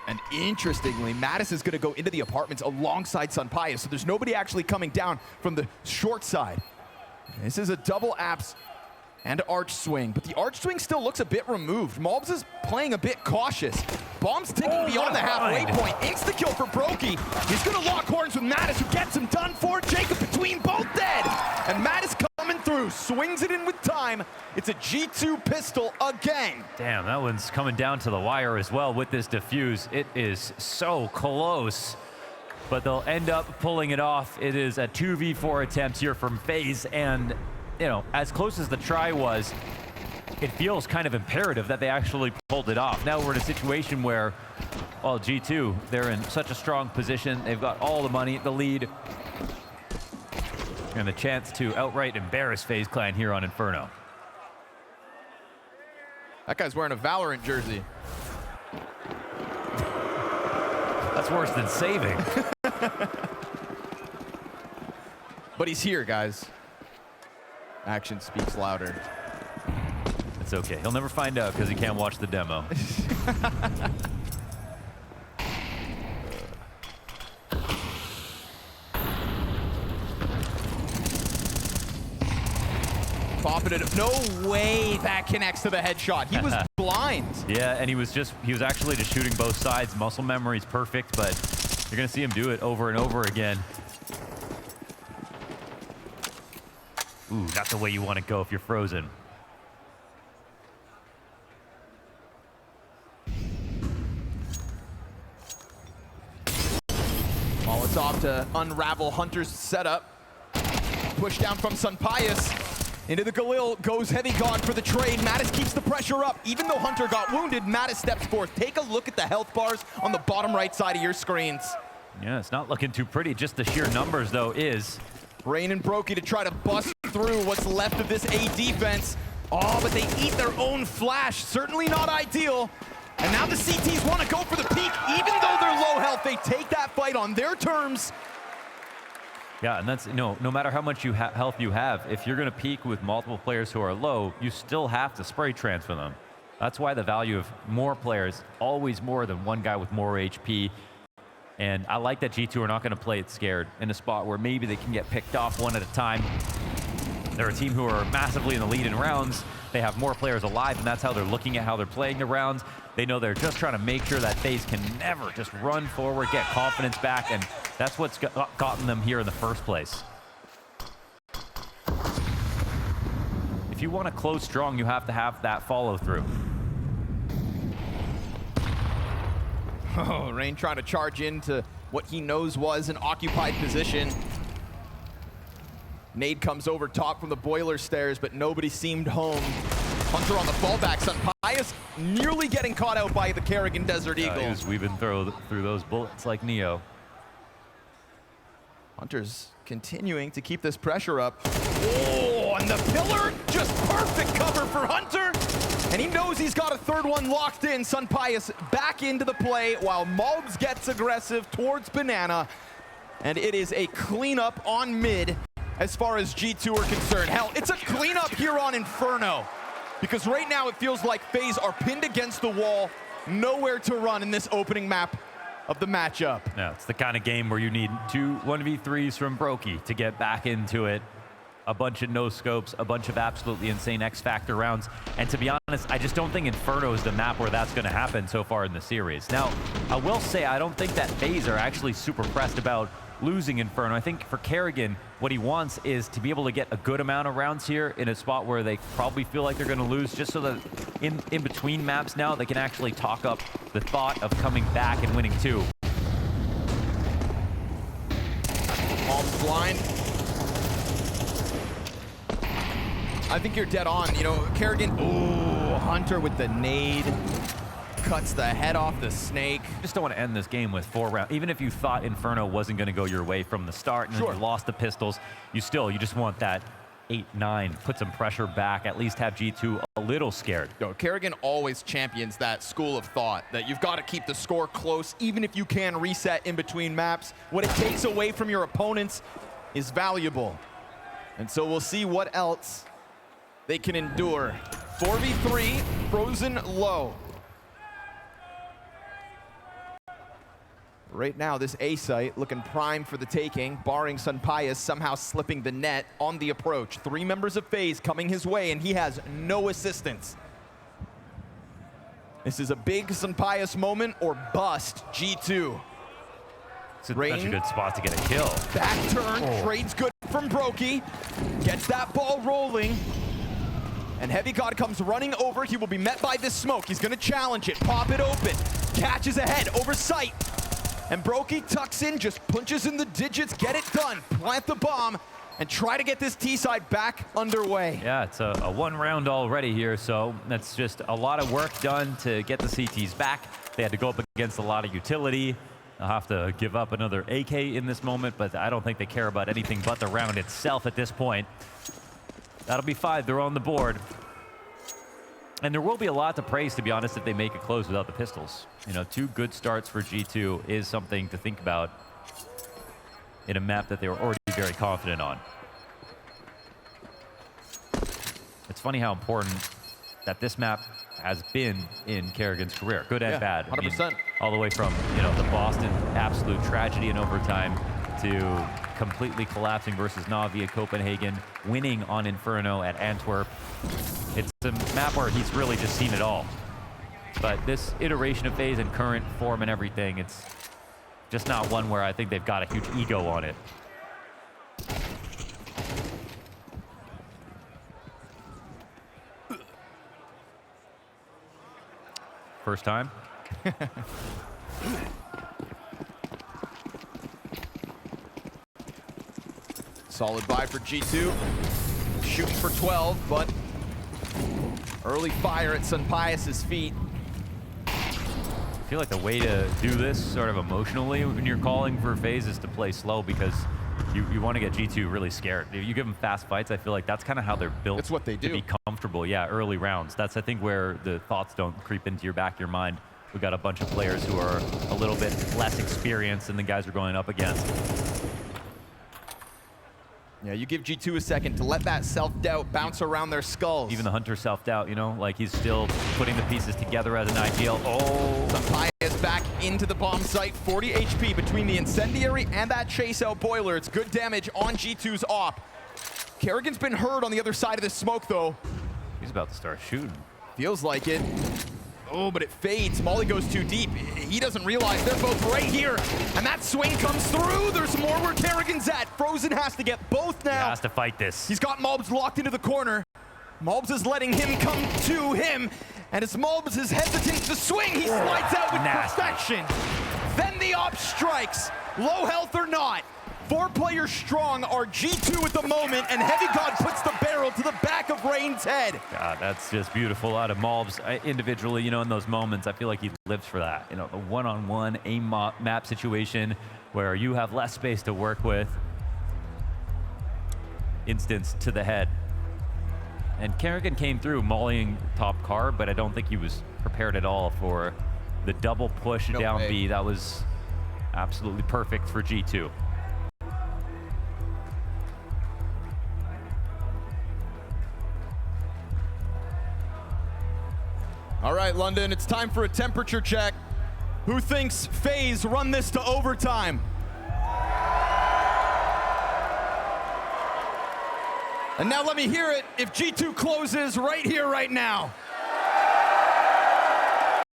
And interestingly, Mattis is going to go into the apartments alongside Sunpius, so there's nobody actually coming down from the short side. This is a double apps and arch swing, but the arch swing still looks a bit removed. Malbs is playing a bit cautious. Bombs ticking beyond the halfway point. Insta-kill for Brokey. He's going to lock horns with Mattis, who gets him done for. Jacob between both dead. And Mattis coming through, swings it in with time. It's a G2 pistol again. Damn, that one's coming down to the wire as well with this defuse. It is so close, but they'll end up pulling it off. It is a 2v4 attempt here from FaZe, and you know, as close as the try was, it feels kind of imperative that they actually pulled it off. Now we're in a situation where, well, G2, they're in such a strong position. They've got all the money, the lead, and the chance to outright embarrass FaZe Clan here on Inferno. That guy's wearing a Valorant jersey. That's worse than saving. But he's here, guys. Action speaks louder. It's okay. He'll never find out because he can't watch the demo. Popping it. No way that connects to the headshot. He was blind. Yeah, and he was actually just shooting both sides. Muscle memory is perfect, but you're going to see him do it over and over again. Ooh, not the way you want to go if you're frozen. Molotov to unravel Hunter's setup. Push down from Sunpius. Into the Galil, goes Heavy God for the trade. Mattis keeps the pressure up. Even though Hunter got wounded, Mattis steps forth. Take a look at the health bars on the bottom right side of your screens. Yeah, it's not looking too pretty. Just the sheer numbers, though, is. Rain and Brokey to try to bust through what's left of this A defense. Oh, but they eat their own flash. Certainly not ideal. And now the CTs want to go for the peak. Even though they're low health, they take that fight on their terms. Yeah, and that's, no matter how much health you have, if you're going to peak with multiple players who are low, you still have to spray transfer them. That's why the value of more players, always more than one guy with more HP. And I like that G2 are not going to play it scared in a spot where maybe they can get picked off one at a time. They're a team who are massively in the lead in rounds. They have more players alive, and that's how they're looking at how they're playing the rounds. They know they're just trying to make sure that FaZe can never just run forward, get confidence back, and that's what's gotten them here in the first place. If you want to close strong, you have to have that follow through. Oh, Rain trying to charge into what he knows was an occupied position. Nade comes over top from the boiler stairs, but nobody seemed home. Hunter on the fallback. Sunpius nearly getting caught out by the Kerrigan Desert Eagle. He was weaving through those bullets like Neo. Hunter's continuing to keep this pressure up. Oh, and the pillar, just perfect cover for Hunter. And he knows he's got a third one locked in. Sunpius back into the play while Mogs gets aggressive towards Banana. And it is a cleanup on mid as far as G2 are concerned. Hell, it's a cleanup here on Inferno. Because right now it feels like FaZe are pinned against the wall, nowhere to run in this opening map of the matchup. Yeah, it's the kind of game where you need 2 1v3s from Brokey to get back into it. A bunch of no-scopes, a bunch of absolutely insane X-Factor rounds. And to be honest, I just don't think Inferno is the map where that's going to happen so far in the series. Now, I will say I don't think that FaZe are actually super pressed about losing Inferno. I think for Kerrigan, what he wants is to be able to get a good amount of rounds here in a spot where they probably feel like they're going to lose, just so that in between maps now, they can actually talk up the thought of coming back and winning too. All blind. I think you're dead on. You know, Kerrigan, ooh, Hunter with the nade. Cuts the head off the snake. Just don't want to end this game with 4 rounds. Even if you thought Inferno wasn't going to go your way from the start and then you lost the pistols, you just want that 8-9, put some pressure back, at least have G2 a little scared. Yo, Kerrigan always champions that school of thought that you've got to keep the score close, even if you can reset in between maps. What it takes away from your opponents is valuable. And so we'll see what else they can endure. 4v3, frozen low. Right now, this A site looking prime for the taking, barring Sunpius somehow slipping the net on the approach. 3 members of FaZe coming his way, and he has no assistance. This is a big Sunpius moment or bust, G2. It's such a good spot to get a kill. Back turn, trades good from Brokey. Gets that ball rolling. And Heavy God comes running over. He will be met by this smoke. He's gonna challenge it, pop it open. Catches ahead, over sight. And Brokey tucks in, just punches in the digits, get it done. Plant the bomb, and try to get this T-side back underway. Yeah, it's a 1 round already here, so that's just a lot of work done to get the CTs back. They had to go up against a lot of utility. They'll have to give up another AK in this moment, but I don't think they care about anything but the round itself at this point. That'll be 5. They're on the board. And there will be a lot to praise, to be honest, if they make it close without the pistols. You know, 2 good starts for G2 is something to think about in a map that they were already very confident on. It's funny how important that this map has been in Kerrigan's career, good and bad. 100%. I mean, all the way from, you know, the Boston absolute tragedy in overtime to completely collapsing versus Navi at Copenhagen, winning on Inferno at Antwerp. It's a map where he's really just seen it all. But this iteration of FaZe and current form and everything, it's just not one where I think they've got a huge ego on it. First time. Solid buy for G2. Shooting for 12, but early fire at Sunpius's feet. I feel like the way to do this sort of emotionally when you're calling for FaZe is to play slow, because you want to get G2 really scared. If you give them fast fights, I feel like that's kind of how they're built. That's what they do. To be comfortable, yeah, early rounds. That's, I think, where the thoughts don't creep into your back of your mind. We got a bunch of players who are a little bit less experienced than the guys we're going up against. Yeah, you give G2 a second to let that self-doubt bounce around their skulls. Even the Hunter self-doubt, you know, like he's still putting the pieces together as an ideal. Oh! Sunpius back into the bomb site. 40 HP between the incendiary and that chase out boiler. It's good damage on G2's op. Kerrigan's been hurt on the other side of the smoke, though. He's about to start shooting. Feels like it. Oh, but it fades. Molly goes too deep. He doesn't realize they're both right here. And that swing comes through. There's more where Kerrigan's at. Frozen has to get both now. He has to fight this. He's got Mulbs locked into the corner. Mulbs is letting him come to him. And as Mulbs is hesitant to swing, he slides out with perfection. Then the op strikes. Low health or not. 4 players strong are G2 at the moment, and Heavy God puts the barrel to the back of Rain's head. God, that's just beautiful out of Mulbs. Individually, you know, in those moments, I feel like he lives for that. You know, the one-on-one aim map situation where you have less space to work with. Instance to the head. And Kerrigan came through mauling top car, but I don't think he was prepared at all for the double push down B. That was absolutely perfect for G2. All right, London, it's time for a temperature check. Who thinks FaZe run this to overtime? And now let me hear it if G2 closes right here, right now.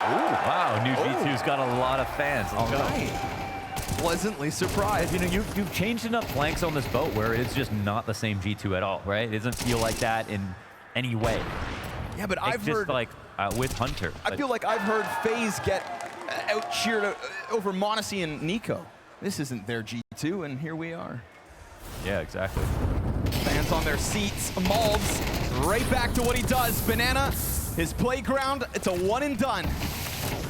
Ooh, wow, new G2's got a lot of fans. Let's go. Right. Pleasantly surprised. You know, you've changed enough flanks on this boat where it's just not the same G2 at all, right? It doesn't feel like that in any way. Yeah, but It's I've just heard like with Hunter. I feel like I've heard FaZe get out-cheered over Monacy and Nico. This isn't their G2, and here we are. Yeah, exactly. Fans on their seats. Mulbs right back to what he does. Banana, his playground, it's a one and done.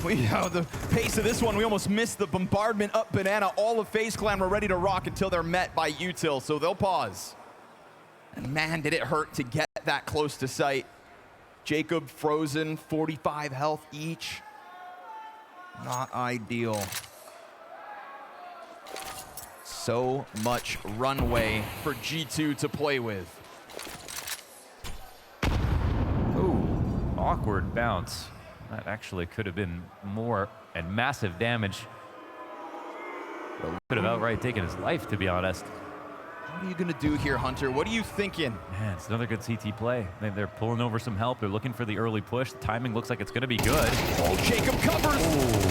The pace of this one, we almost missed the bombardment up Banana. All of FaZe Clan were ready to rock until they're met by Util, so they'll pause. And man, did it hurt to get that close to sight. Jacob, Frozen, 45 health each. Not ideal. So much runway for G2 to play with. Ooh, awkward bounce. That actually could have been more and massive damage. Could have outright taken his life, to be honest. What are you gonna do here, Hunter? What are you thinking? Man, it's another good CT play. They're pulling over some help. They're looking for the early push. The timing looks like it's gonna be good. Oh, Jacob covers.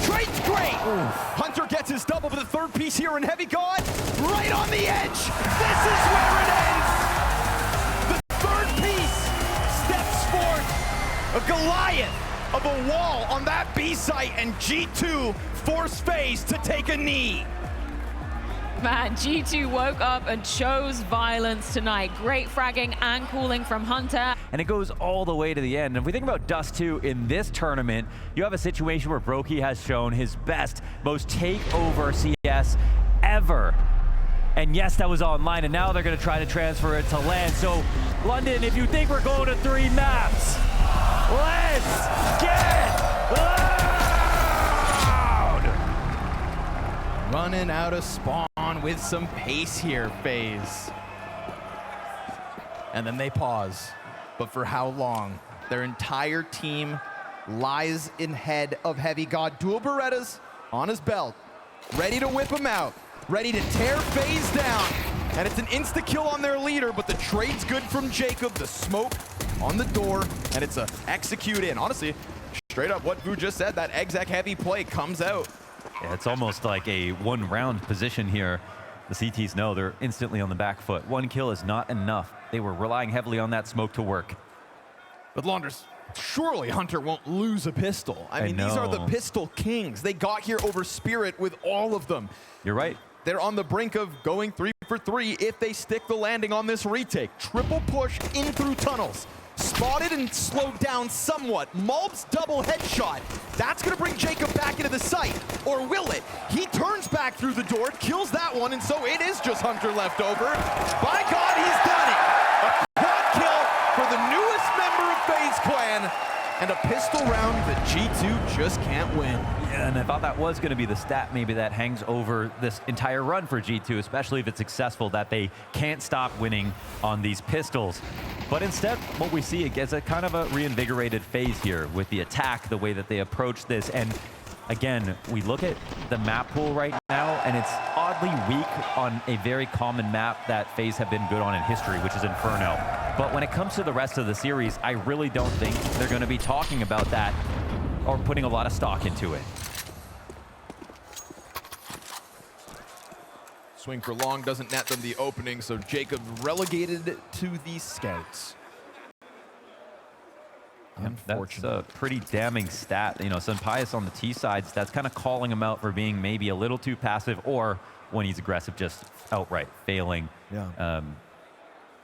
Trade's great. Ooh. Hunter gets his double for the third piece here in Heavy God. Right on the edge. This is where it ends. The third piece steps forth. A Goliath of a wall on that B site, and G2 force FaZe to take a knee. Man, G2 woke up and chose violence tonight. Great fragging and calling from Hunter. And it goes all the way to the end. And if we think about Dust 2 in this tournament, you have a situation where Brokey has shown his best, most takeover CS ever. And yes, that was online, and now they're going to try to transfer it to LAN. So, London, if you think we're going to 3 maps, let's get loud! Running out of spawn with some pace here, FaZe. And then they pause. But for how long? Their entire team lies in head of Heavy God. Dual Berettas on his belt, ready to whip him out, ready to tear FaZe down. And it's an insta-kill on their leader, but the trade's good from Jacob. The smoke on the door, and it's a execute in. Honestly, straight up what Vu just said, that exec heavy play comes out. Yeah, it's almost like a one-round position here. The CTs know they're instantly on the back foot. 1 kill is not enough. They were relying heavily on that smoke to work. But Launders, surely Hunter won't lose a pistol. I mean, these are the pistol kings. They got here over Spirit with all of them. You're right. They're on the brink of going 3 for 3 if they stick the landing on this retake. Triple push in through tunnels. Spotted and slowed down somewhat. Mulb's double headshot. That's going to bring Jacob back into the site. Or will it? He turns back through the door, kills that one, and so it is just Hunter left over. By God, he's done it. A quad kill for the newest member of FaZe Clan. And a pistol round that G2 just can't win. Yeah, and I thought that was going to be the stat maybe that hangs over this entire run for G2, especially if it's successful, that they can't stop winning on these pistols. But instead, what we see is a kind of a reinvigorated FaZe here with the attack, the way that they approach this. And again, we look at the map pool right now, and it's oddly weak on a very common map that FaZe have been good on in history, which is Inferno. But when it comes to the rest of the series, I really don't think they're going to be talking about that or putting a lot of stock into it. Swing for long doesn't net them the opening, so Jacob relegated to the scouts. That's a pretty damning stat. You know, Sunpius on the T sides, that's kind of calling him out for being maybe a little too passive, or when he's aggressive, just outright failing. Yeah.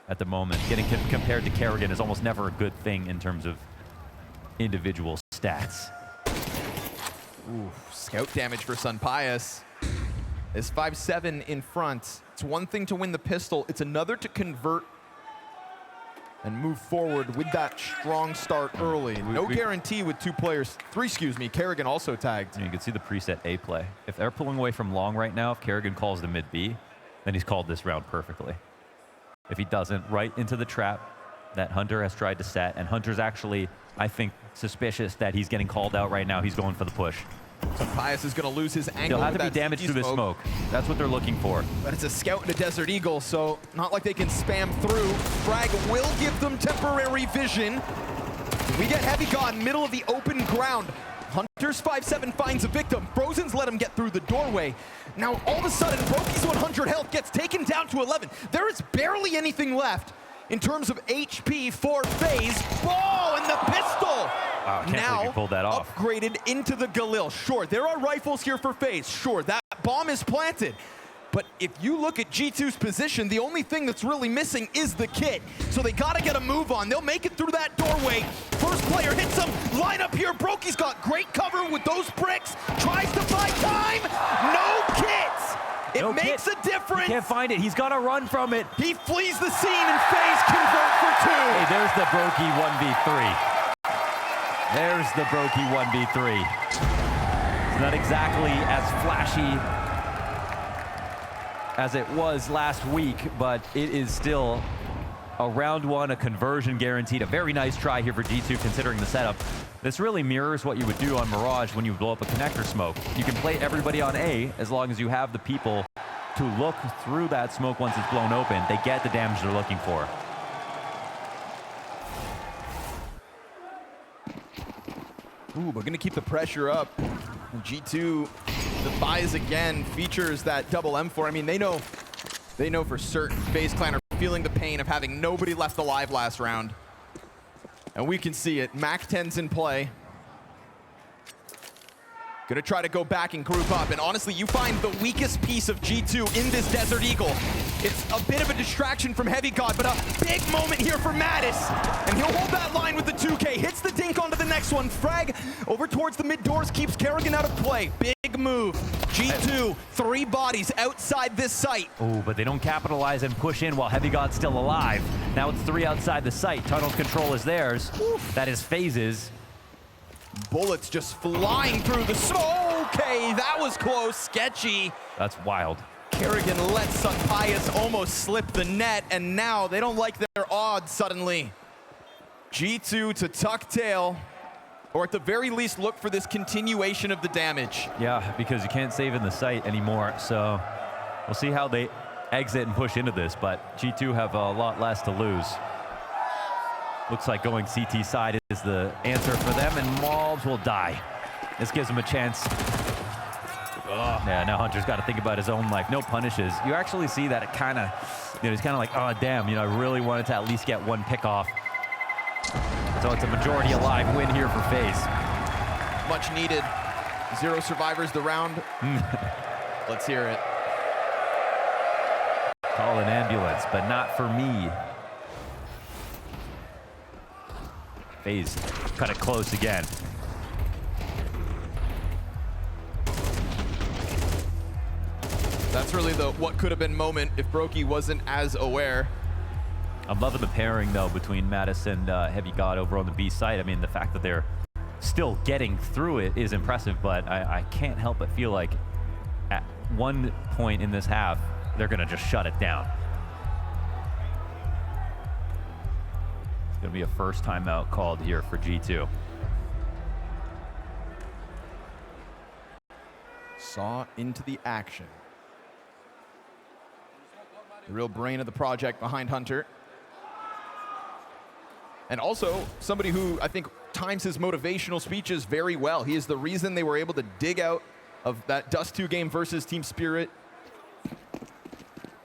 At the moment, getting compared to Kerrigan is almost never a good thing in terms of individual stats. Ooh, scout damage for Sunpius. Is 5-7 in front. It's one thing to win the pistol, it's another to convert and move forward with that strong start early. No guarantee with 2 players. 3, excuse me. Kerrigan also tagged. You can see the preset A play. If they're pulling away from long right now, if Kerrigan calls the mid B, then he's called this round perfectly. If he doesn't, right into the trap that Hunter has tried to set. And Hunter's actually, I think, suspicious that he's getting called out right now. He's going for the push. Sunpius is going to lose his angle. He'll have to be damaged through the smoke. That's what they're looking for. But it's a scout and a Desert Eagle, so not like they can spam through. Frag will give them temporary vision. We get Heavy God middle of the open ground. Hunter's 5-7 finds a victim. Frozen's let him get through the doorway. Now, all of a sudden, Brokey's 100 health gets taken down to 11. There is barely anything left in terms of HP for FaZe. Ball and the pistol. Wow, can't believe you pulled that off. Upgraded into the Galil. Sure, there are rifles here for FaZe. Sure, that bomb is planted. But if you look at G2's position, the only thing that's really missing is the kit. So they gotta get a move on. They'll make it through that doorway. First player hits him. Line up here. Brokey's got great cover with those bricks. Tries to buy time. No kits. It makes a difference. He can't find it. He's got to run from it. He flees the scene and FaZe convert for 2. Hey, there's the Brokey 1v3. There's the Brokey 1v3. It's not exactly as flashy as it was last week, but it is still a round 1, a conversion guaranteed. A very nice try here for G2 considering the setup. This really mirrors what you would do on Mirage when you blow up a connector smoke. You can play everybody on A as long as you have the people to look through that smoke once it's blown open. They get the damage they're looking for. Ooh, we're gonna keep the pressure up. And G2 defies again, features that double M4. I mean, they know for certain FaZe Clan are feeling the pain of having nobody left alive last round. And we can see it. Mac 10's in play. Gonna try to go back and group up, and honestly, you find the weakest piece of G2 in this Desert Eagle. It's a bit of a distraction from Heavy God, but a big moment here for Mattis. And he'll hold that line with the 2K, hits the dink onto the next one. Frag over towards the mid doors, keeps Kerrigan out of play. Big move. G2, 3 bodies outside this site. Oh, but they don't capitalize and push in while Heavy God's still alive. Now it's 3 outside the site. Tunnel control is theirs. That is FaZe's. Bullets just flying through the smoke. Okay, that was close, sketchy. That's wild. Kerrigan lets Sakias almost slip the net, and now they don't like their odds suddenly. G2 to tuck tail, or at the very least look for this continuation of the damage. Yeah, because you can't save in the site anymore, so we'll see how they exit and push into this, but G2 have a lot less to lose. Looks like going CT side is the answer for them, and Mobs will die. This gives him a chance. Yeah, now Hunter's got to think about his own life. No punishes. You actually see that it kind of, he's kind of like, oh, damn, I really wanted to at least get 1 pick off. So it's a majority alive win here for FaZe. Much needed. 0 survivors the round. Let's hear it. Call an ambulance, but not for me. FaZe cut it close again. That's really the what could have been moment if Brokey wasn't as aware. I'm loving the pairing, though, between Mattis and Heavy God over on the B side. I mean, the fact that they're still getting through it is impressive, but I can't help but feel like at one point in this half, they're going to just shut it down. It's going to be a first timeout called here for G2. Saw into the action. The real brain of the project behind Hunter. And also somebody who I think times his motivational speeches very well. He is the reason they were able to dig out of that Dust 2 game versus Team Spirit.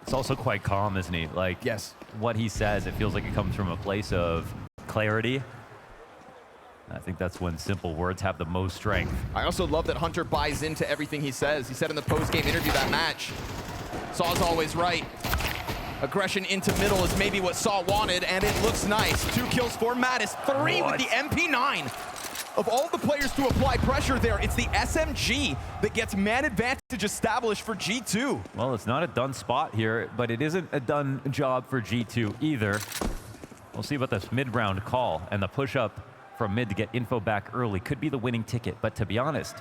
It's also quite calm, isn't he? Like, yes, what he says, it feels like it comes from a place of clarity. I think that's when simple words have the most strength. I also love that Hunter buys into everything he says. He said in the post-game interview that match, Saw's always right. Aggression into middle is maybe what Saw wanted, and it looks nice. 2 kills for Mattis, 3 with the MP9. Of all the players to apply pressure there, it's the SMG that gets man advantage established for G2. Well, it's not a done spot here, but it isn't a done job for G2 either. We'll see about this mid-round call, and the push-up from mid to get info back early could be the winning ticket. But to be honest,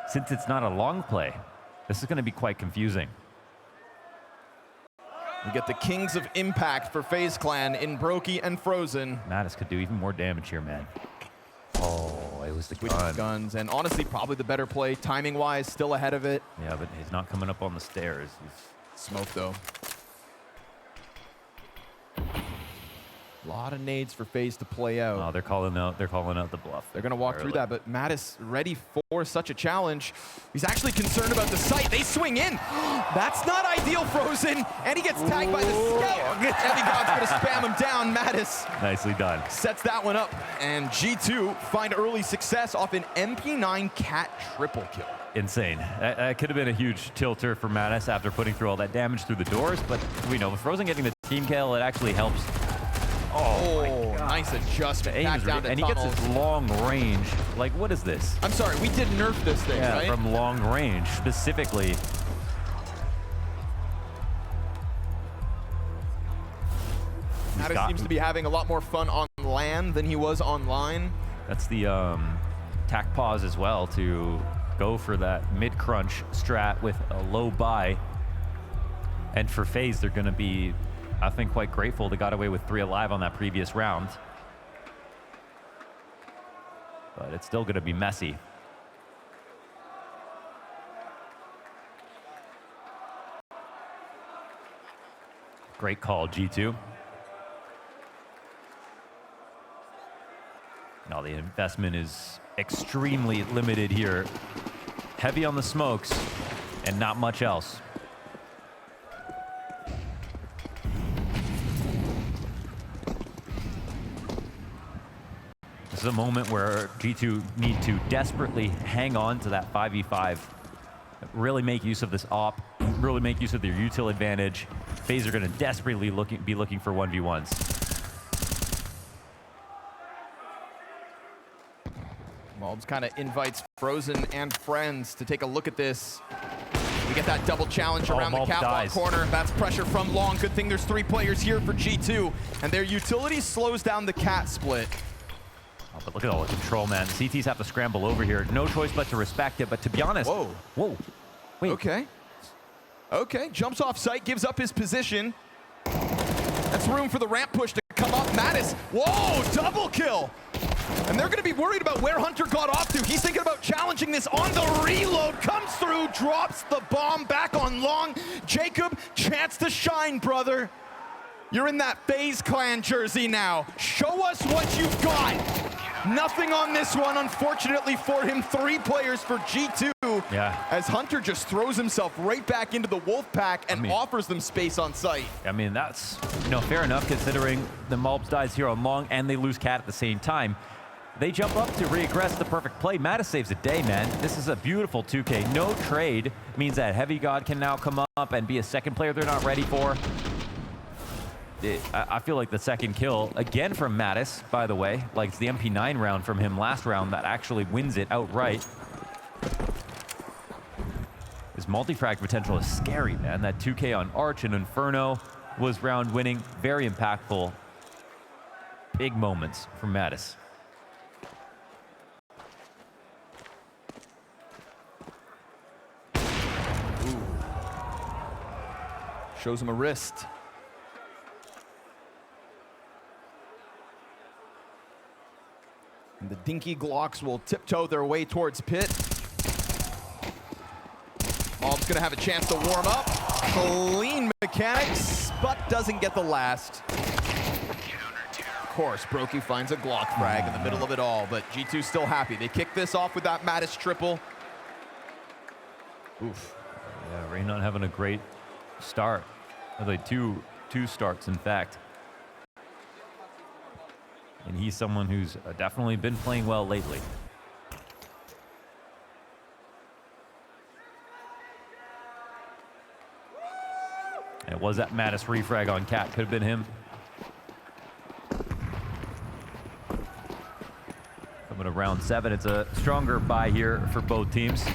since it's not a long play, this is going to be quite confusing. We get the Kings of Impact for FaZe Clan in Brokey and Frozen. Mattis could do even more damage here, man. Oh, it was the gun. Guns, and honestly, probably the better play, timing-wise, still ahead of it. Yeah, but he's not coming up on the stairs. He's smoke, though. A lot of nades for FaZe to play out. Oh, they're calling out the bluff. They're going to walk through that, but Mattis ready for such a challenge. He's actually concerned about the site. They swing in. That's not ideal, Frozen. And he gets tagged by the scout. Heavy God's going to spam him down. Mattis nicely done. Sets that one up. And G2 find early success off an MP9 Cat triple kill. Insane. That could have been a huge tilter for Mattis after putting through all that damage through the doors, but we know with Frozen getting the team kill, it actually helps. Oh, nice adjustment. Back down to and he gets his long range. Like, what is this? I'm sorry, we did nerf this thing, right? From long range, specifically. Mattis seems to be having a lot more fun on LAN than he was online. That's the tack pause as well to go for that mid-crunch strat with a low buy. And for FaZe, they're going to be, I think, quite grateful they got away with 3 alive on that previous round. But it's still going to be messy. Great call, G2. Now the investment is extremely limited here. Heavy on the smokes and not much else. this is a moment where G2 need to desperately hang on to that 5v5, really make use of this op, really make use of their util advantage. FaZe are going to desperately be looking for 1v1s. Malbs kind of invites Frozen and friends to take a look at this. We get that double challenge around the catwalk corner. That's pressure from Long. Good thing there's 3 players here for G2, and their utility slows down the cat split. Oh, but look at all the control, man. CTs have to scramble over here. No choice but to respect it, but to be honest... Whoa. Wait. Okay, jumps off site, gives up his position. That's room for the ramp push to come up. Mattis, whoa, double kill! And they're gonna be worried about where Hunter got off to. He's thinking about challenging this on the reload. Comes through, drops the bomb back on Long. Jacob, chance to shine, brother. You're in that FaZe clan jersey now. Show us what you've got. Nothing on this one, unfortunately for him. 3 players for G2. Yeah. As Hunter just throws himself right back into the wolf pack and offers them space on site. I mean, that's, fair enough considering the Malbs dies here on Long and they lose cat at the same time. They jump up to regress the perfect play. Mattis saves the day, man. This is a beautiful 2K. No trade means that Heavy God can now come up and be a second player they're not ready for. I feel like the second kill, again from Mattis, by the way, like it's the MP9 round from him last round that actually wins it outright. His multi-frag potential is scary, man. That 2K on Arch and Inferno was round winning. Very impactful. Big moments from Mattis. Shows him a wrist. And the Dinky Glocks will tiptoe their way towards pit. Malbs gonna have a chance to warm up. Clean mechanics, but doesn't get the last. Of course, Brokey finds a Glock frag in the middle of it all, but G2 still happy. They kick this off with that Mattis triple. Oof. Yeah, Rain not having a great start. Like two starts, in fact. And he's someone who's definitely been playing well lately. And it was that Mattis refrag on Cat. Could have been him. Coming to round 7. It's a stronger buy here for both teams.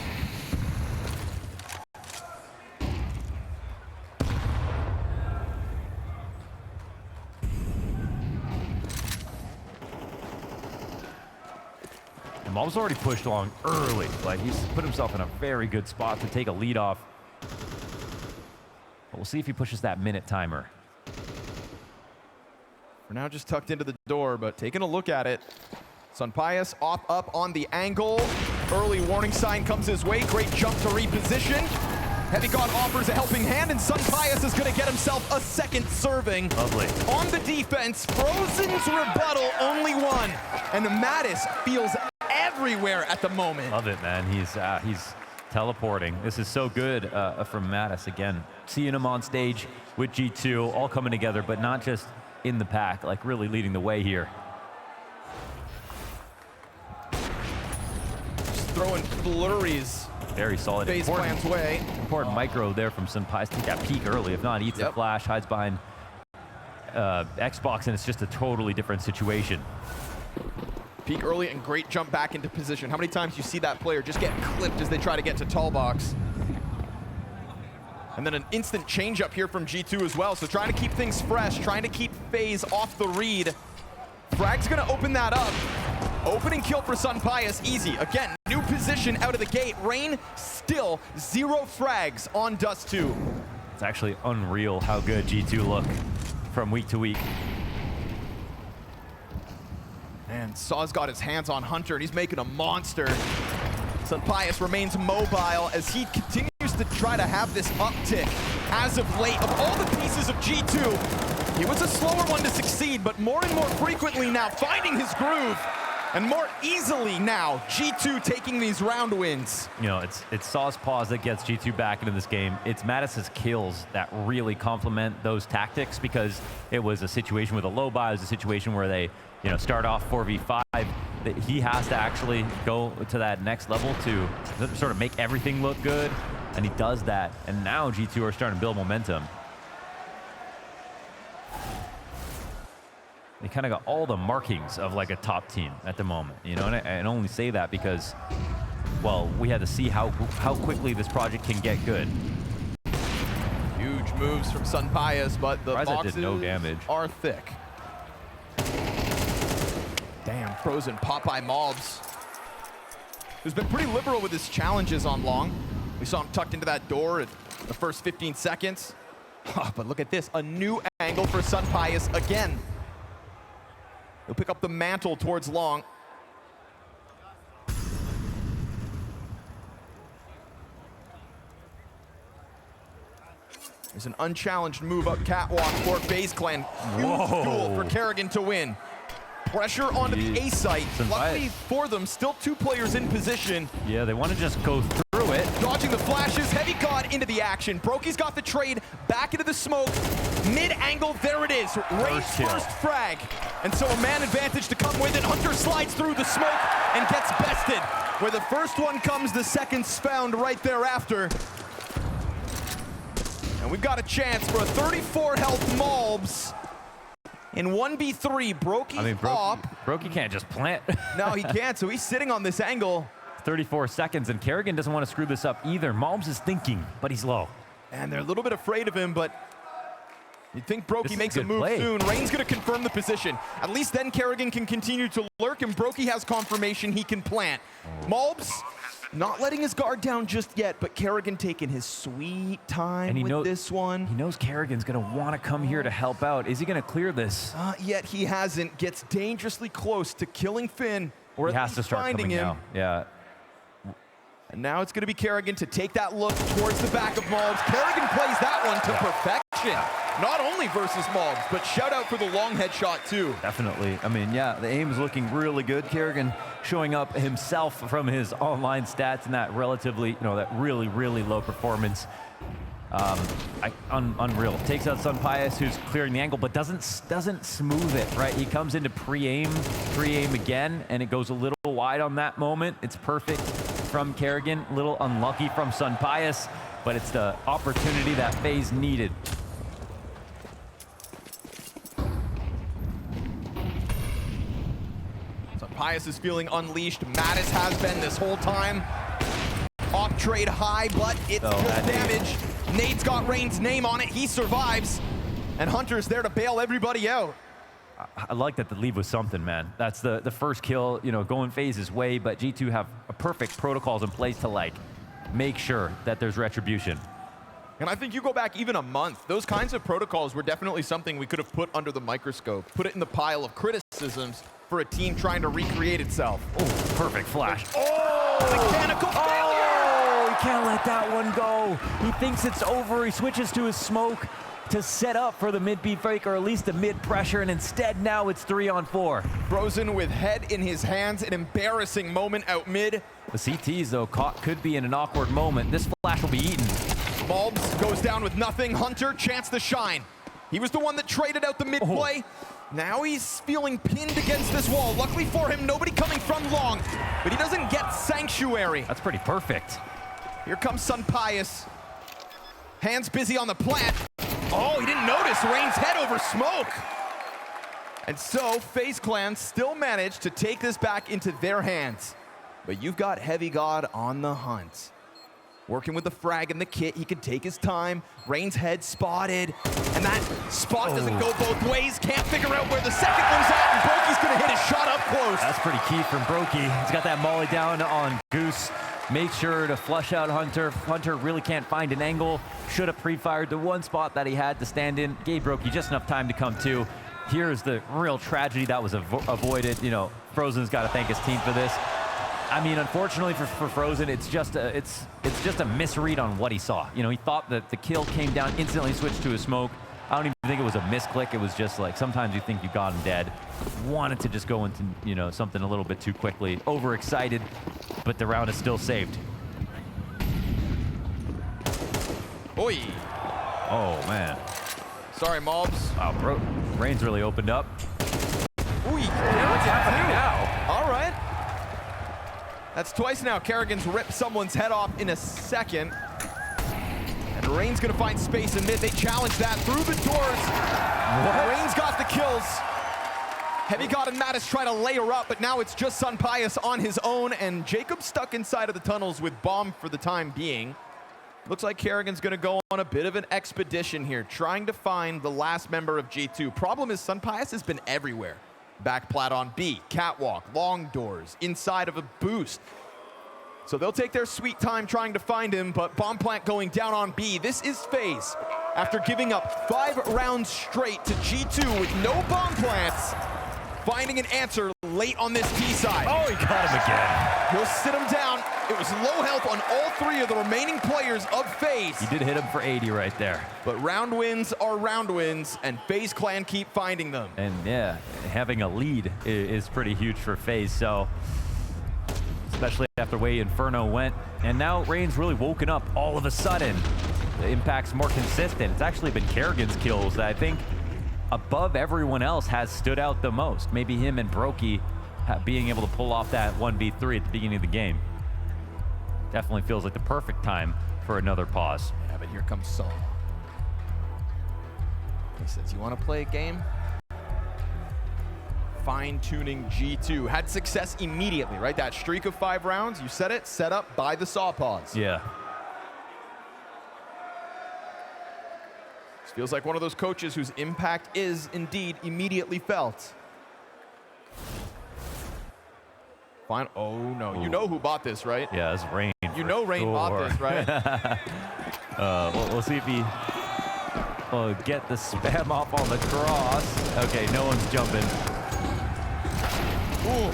Malbs already pushed along early. Like, he's put himself in a very good spot to take a lead off. But we'll see if he pushes that minute timer. For now, just tucked into the door, but taking a look at it. Sunpius off up on the angle. Early warning sign comes his way. Great jump to reposition. Heavy God offers a helping hand, and Sunpius is going to get himself a second serving. Lovely. On the defense, Frozen's rebuttal, only one. And Mattis feels everywhere at the moment. Love it, man. He's teleporting. This is so good from Mattis. Again, seeing him on stage with G2, all coming together, but not just in the pack, like really leading the way here. Just throwing flurries. Very solid. FaZe plan's way. Important micro there from Sunpius. Take that peek early. If not, eats the flash, hides behind Xbox, and it's just a totally different situation. Peek early and great jump back into position. How many times you see that player just get clipped as they try to get to tall box? And then an instant change up here from G2 as well. So trying to keep things fresh, trying to keep FaZe off the read. Frag's gonna open that up. Opening kill for Sunpius, easy. Again, new position out of the gate. Rain still 0 frags on Dust 2. It's actually unreal how good G2 look from week to week. And Saw's got his hands on Hunter, and he's making a monster. Sunpius remains mobile as he continues to try to have this uptick. As of late, of all the pieces of G2, he was a slower one to succeed, but more and more frequently now finding his groove. And more easily now, G2 taking these round wins. You know, it's Saw's pause that gets G2 back into this game. It's Mattis's kills that really complement those tactics, because it was a situation with a low buy. It was a situation where they, start off 4v5. that he has to actually go to that next level to sort of make everything look good, and he does that. And now G2 are starting to build momentum. They kind of got all the markings of like a top team at the moment, you know, and I only say that because, well, we had to see how quickly this project can get good. Huge moves from Sunpius, but the boxes did no damage. Are thick. Damn, frozen Popeye Mobs, who's been pretty liberal with his challenges on long. We saw him tucked into that door at the first 15 seconds. Oh, but look at this, a new angle for Sunpius again. He'll pick up the mantle towards long. There's an unchallenged move up catwalk for FaZe Clan. Huge duel for Kerrigan to win. Pressure onto the A site. Luckily for them, still 2 players in position. Yeah, they want to just go through it. Dodging the flashes, Heavy God into the action. Broky's got the trade, back into the smoke. Mid-angle, there it is. Ray's first frag. And so a man advantage to come with it. Hunter slides through the smoke and gets bested. Where the first one comes, the second's found right thereafter. And we've got a chance for a 34 health Malbs. In 1v3, Brokey Brokey can't just plant. No, he can't, so he's sitting on this angle. 34 seconds, and Kerrigan doesn't want to screw this up either. Malbs is thinking, but he's low. And they're a little bit afraid of him, but you'd think Brokey makes a move soon. Rain's going to confirm the position. At least then Kerrigan can continue to lurk, and Brokey has confirmation he can plant. Malbs not letting his guard down just yet, but Kerrigan taking his sweet time with this one. He knows Kerrigan's going to want to come here to help out. Is he going to clear this? Yet he hasn't. Gets dangerously close to killing Finn, or he has to start finding him. Now. Yeah. And now it's going to be Kerrigan to take that look towards the back of Malbs. Kerrigan plays that one to perfection. Not only versus Malbs, but shout out for the long headshot too. Definitely. I mean, yeah, the aim is looking really good. Kerrigan showing up himself from his online stats in that relatively, you know, that really, really low performance. Unreal. Takes out Sunpius, who's clearing the angle, but doesn't smooth it, right? He comes into pre-aim again, and it goes a little wide on that moment. It's perfect from Kerrigan, a little unlucky from Sunpius, but it's the opportunity that FaZe needed. Sunpius is feeling unleashed. Mattis has been this whole time. Off trade high, but it's good damage. Nade's got Rain's name on it. He survives, and Hunter's there to bail everybody out. I like that the lead was something, man. That's the first kill, you know, going FaZe's way, but G2 have a perfect protocols in place to, like, make sure that there's retribution. And I think you go back even a month, those kinds of protocols were definitely something we could have put under the microscope, put it in the pile of criticisms for a team trying to recreate itself. Oh, perfect flash. Oh, mechanical failure! He can't let that one go. He thinks it's over. He switches to his smoke to set up for the mid-B fake, or at least the mid-pressure, and instead now it's 3-on-4. Frozen with head in his hands, an embarrassing moment out mid. The CTs, though, could be in an awkward moment. This flash will be eaten. Malbs goes down with nothing. Hunter, chance to shine. He was the one that traded out the mid-play. Now he's feeling pinned against this wall. Luckily for him, nobody coming from long, but he doesn't get Sanctuary. That's pretty perfect. Here comes Sunpius. Hands busy on the plant. Oh, he didn't notice Rain's head over smoke. And so FaZe Clan still managed to take this back into their hands. But you've got Heavy God on the hunt. Working with the frag and the kit, he can take his time. Rain's head spotted, and that spot doesn't go both ways. Can't figure out where the second one's at, and Brokey's gonna hit his shot up close. That's pretty key from Brokey. He's got that molly down on Goose. Make sure to flush out Hunter. Hunter really can't find an angle. Should have pre-fired the one spot that he had to stand in. Gave Brokey just enough time to come to. Here's the real tragedy that was avoided. You know, Frozen's got to thank his team for this. I mean, unfortunately for Frozen, it's just a misread on what he saw. You know, he thought that the kill came down, instantly switched to a smoke. I don't even think it was a misclick. It was just like, sometimes you think you got him dead. Wanted to just go into, you know, something a little bit too quickly. Overexcited, but the round is still saved. Oi. Oh, man. Sorry, Malbs. Wow, Rain's really opened up. Ooh, what's happening now? All right. That's twice now. Kerrigan's ripped someone's head off in a second. And Rain's gonna find space in mid. They challenge that through the doors. Rain's got the kills. Heavy God and Mattis try to layer up, but now it's just Sunpius on his own, and Jacob stuck inside of the tunnels with Bomb for the time being. Looks like Kerrigan's gonna go on a bit of an expedition here, trying to find the last member of G2. Problem is Sunpius has been everywhere. Back plat on B, catwalk, long doors, inside of a boost. So they'll take their sweet time trying to find him, but bomb plant going down on B. This is FaZe. After giving up 5 rounds straight to G2 with no bomb plants, finding an answer late on this B side. Oh, he got him again. He'll sit him down. It was low health on all 3 of the remaining players of FaZe. He did hit him for 80 right there. But round wins are round wins, and FaZe Clan keep finding them. And yeah, having a lead is pretty huge for FaZe, so especially after the way Inferno went. And now Rain's really woken up all of a sudden. The impact's more consistent. It's actually been Kerrigan's kills that I think above everyone else has stood out the most. Maybe him and Brokey being able to pull off that 1v3 at the beginning of the game. Definitely feels like the perfect time for another pause. Yeah, but here comes Saul. He says, you want to play a game? Fine-tuning G2. Had success immediately, right? That streak of 5 rounds, you said it, set up by the Saw pause. Yeah. This feels like one of those coaches whose impact is indeed immediately felt. Fine. Oh, no. Ooh. You know who bought this, right? Yeah, it's Rain. You know Rain bought this, right? We'll see if he will get the spam off on the cross. Okay, no one's jumping. Ooh.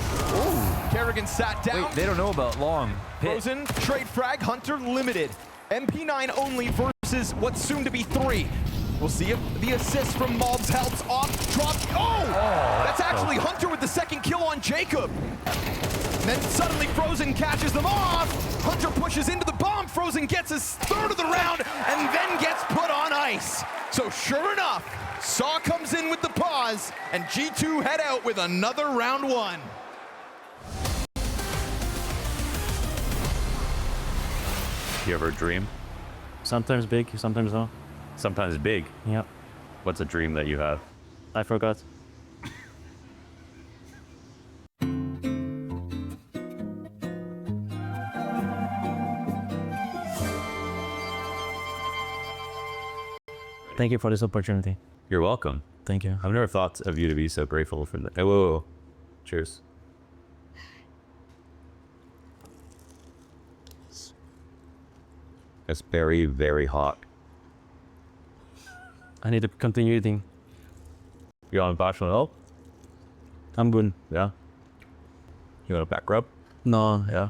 Kerrigan sat down. Wait, they don't know about long. Hit. Frozen, trade frag, Hunter limited. MP9 only versus what's soon to be 3. We'll see if the assist from Mobs helps off. Drop. Oh! That's actually Hunter with the second kill on Jacob. And then suddenly Frozen catches them off. Hunter pushes into the bomb. Frozen gets his 3rd of the round and then gets put on ice. So sure enough, Saw comes in with the pause and G2 head out with another round 1. You ever dream? Sometimes big, sometimes no. Sometimes big. Yep. What's a dream that you have? I forgot. Thank you for this opportunity. You're welcome. Thank you. I've never thought of you to be so grateful for that. Hey, whoa, whoa. Cheers. It's very, very hot. I need to continue eating. You want bachelor help? I'm good. Yeah. You want a back rub? No, yeah.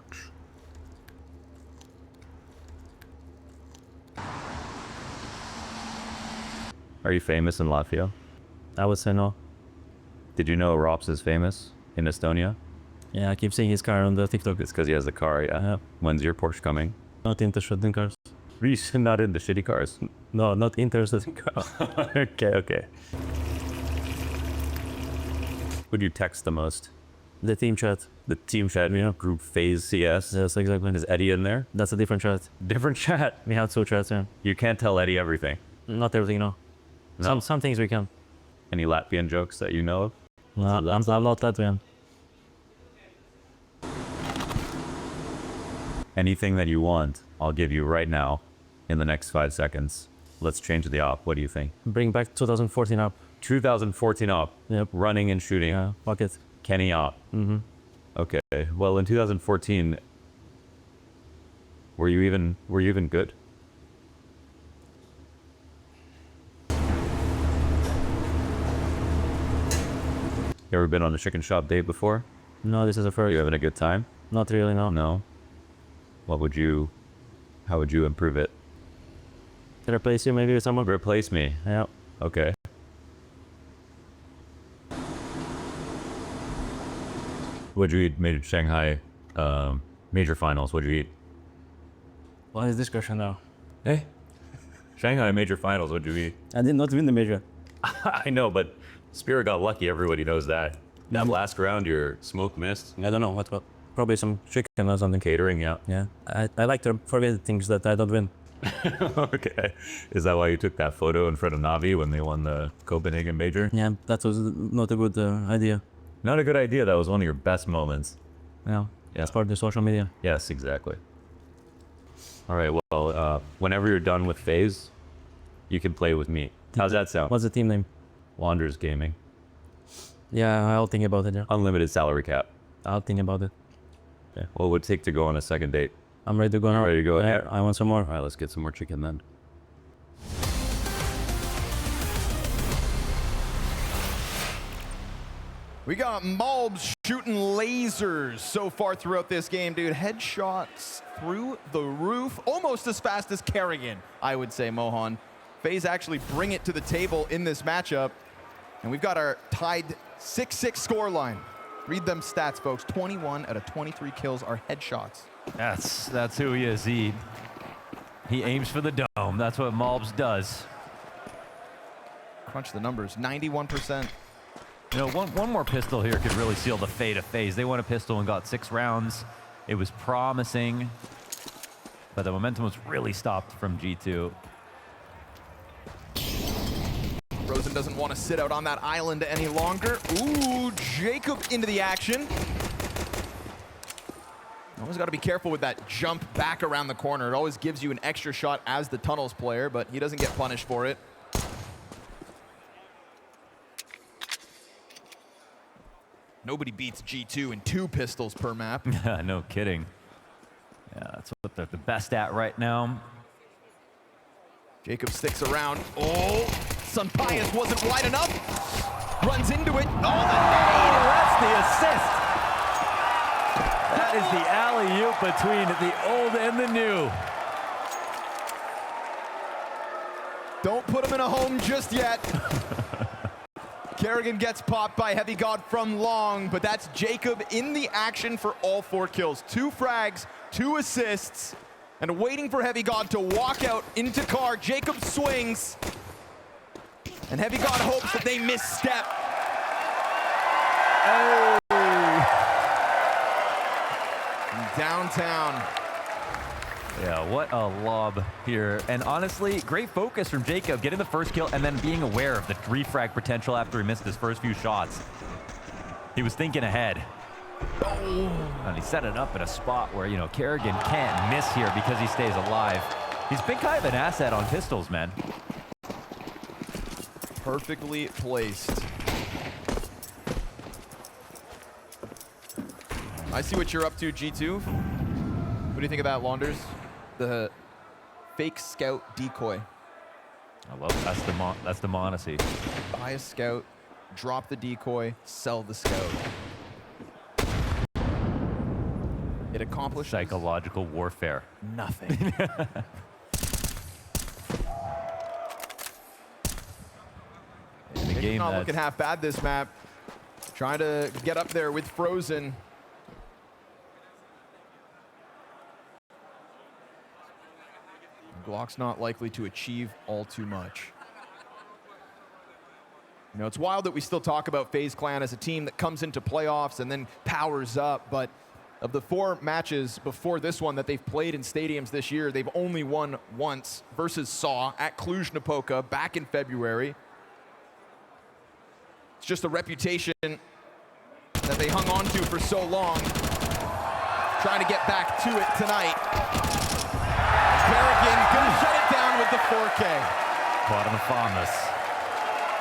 Are you famous in Latvia? I would say no. Did you know Rops is famous in Estonia? Yeah, I keep seeing his car on the TikTok. It's because he has the car, yeah. Yeah. When's your Porsche coming? Not interested in cars. Really not into shitty cars. No, not interested in cars. Okay, okay. Who do you text the most? The team chat. The team chat, Yeah. group FaZe CS. Yes, exactly. Is Eddie in there? That's a different chat. Different chat. We have 2 chats, yeah. You can't tell Eddie everything. Not everything, no. No. Some things we can. Any Latvian jokes that you know of? No, I'm not Latvian. Anything that you want, I'll give you right now in the next 5 seconds. Let's change the op. What do you think? Bring back 2014 up. 2014 op. Yep. Running and shooting. Yeah, fuck it. Kenny op. Mm-hmm. Okay. Well, in 2014, were you even good? You ever been on a chicken shop date before? No, this is a Are first. you having a good time? Not really, no. No. How would you improve it? Can I replace you maybe with someone? Replace me. Yeah. Okay. What'd you eat? Major Shanghai major finals. What'd you eat? What is this question now? Hey. Shanghai major finals. What'd you eat? I did not win the major. I know, but Spirit got lucky. Everybody knows that. That last round, your smoke missed. I don't know what. Probably some chicken or something. Catering, yeah. Yeah. I like to forget things that I don't win. Okay. Is that why you took that photo in front of Navi when they won the Copenhagen Major? Yeah, that was not a good idea. Not a good idea. That was one of your best moments. Yeah. Yeah. It's for the social media. Yes, exactly. All right, well, whenever you're done with FaZe, you can play with me. How's that sound? What's the team name? Wanderers Gaming. Yeah, I'll think about it. Yeah. Unlimited salary cap. I'll think about it. Yeah. What would it take to go on a second date? I'm ready to go now. Ready to go? Yeah, I want some more. All right, let's get some more chicken then. We got Malbs shooting lasers so far throughout this game, dude. Headshots through the roof, almost as fast as Kerrigan, I would say, Mohan. FaZe actually bring it to the table in this matchup. And we've got our tied 6-6 scoreline. Read them stats, folks. 21 out of 23 kills are headshots. That's who he is. He aims for the dome. That's what Malbs does. Crunch the numbers, 91%. You know, one more pistol here could really seal the fate of FaZe. They won a pistol and got 6 rounds. It was promising, but the momentum was really stopped from G2. Rosen doesn't want to sit out on that island any longer. Ooh, Jacob into the action. Always got to be careful with that jump back around the corner. It always gives you an extra shot as the tunnels player, but he doesn't get punished for it. Nobody beats G2 in 2 pistols per map. No kidding. Yeah, that's what they're the best at right now. Jacob sticks around. Oh, Sunpius wasn't wide enough. Runs into it. Oh, the nade! That's the assist. That is the alley-oop between the old and the new. Don't put him in a home just yet. Kerrigan gets popped by Heavy God from long, but that's Jacob in the action for all 4 kills. 2 frags, 2 assists, and waiting for Heavy God to walk out into car. Jacob swings, and Heavy God hopes that they misstep. Oh. Downtown. Yeah, what a lob here. And honestly, great focus from Jacob, getting the first kill and then being aware of the refrag potential after he missed his first few shots. He was thinking ahead. Oh. And he set it up in a spot where, you know, Kerrigan can't miss here because he stays alive. He's been kind of an asset on pistols, man. Perfectly placed. I see what you're up to, G2. What do you think of that, Launders? The fake scout decoy. I love that's the Monacy. Buy a scout, drop the decoy, sell the scout. It accomplishes Psychological warfare. nothing. In a It's game not that's looking half bad this map. Trying to get up there with Frozen. Glock's not likely to achieve all too much. You know, it's wild that we still talk about FaZe Clan as a team that comes into playoffs and then powers up, but of the 4 matches before this one that they've played in stadiums this year, they've only won once versus SAW at Cluj-Napoca back in February. It's just a reputation that they hung on to for so long. Trying to get back to it tonight. Kerrigan gonna shut it down with the 4K. caught on the fondness.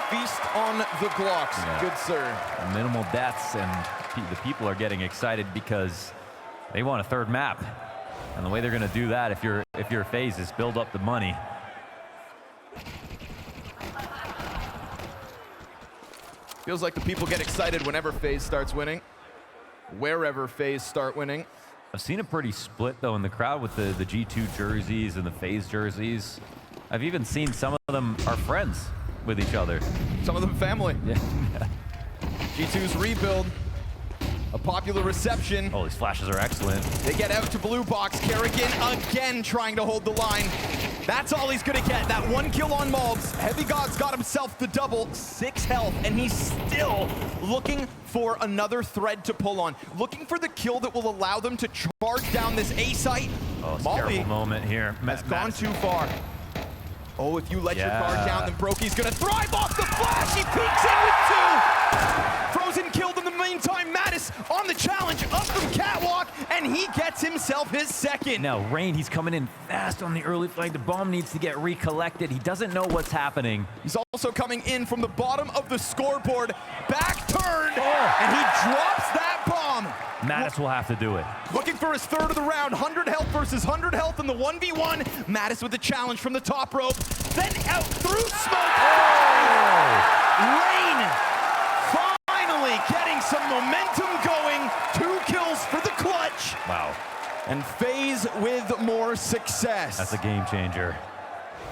Feast on the Glocks, Yeah. good sir. Minimal deaths, and the people are getting excited because they want a 3rd map. And the way they're going to do that, if you're FaZe, is build up the money. Feels like the people get excited whenever FaZe starts winning. Wherever FaZe start winning. I've seen a pretty split, though, in the crowd with the G2 jerseys and the FaZe jerseys. I've even seen some of them are friends with each other. Some of them family. Yeah. G2's rebuild. A popular reception. Oh, these flashes are excellent. They get out to blue box. Kerrigan again trying to hold the line. That's all he's gonna get. That 1 kill on Mobs. Heavy God's got himself the double, 6 health, and he's still looking for another thread to pull on. Looking for the kill that will allow them to charge down this A site. Oh, it's a Molly terrible moment here. has gone too far. Oh, if you let your guard down, then Brokey's gonna thrive off the flash. He peeks in with 2. Frozen killed in the meantime. Mattis on the challenge up from Catwalk, and he gets himself his second. Now, Rain, he's coming in fast on the early flank. The bomb needs to get recollected. He doesn't know what's happening. He's also coming in from the bottom of the scoreboard. Back turned, and he drops that bomb. Mattis will have to do it. Looking for his third of the round. 100 health versus 100 health in the 1v1. Mattis with the challenge from the top rope. Then out through smoke. Rain finally getting some momentum going. 2 kills for the clutch. Wow. And FaZe with more success. That's a game changer.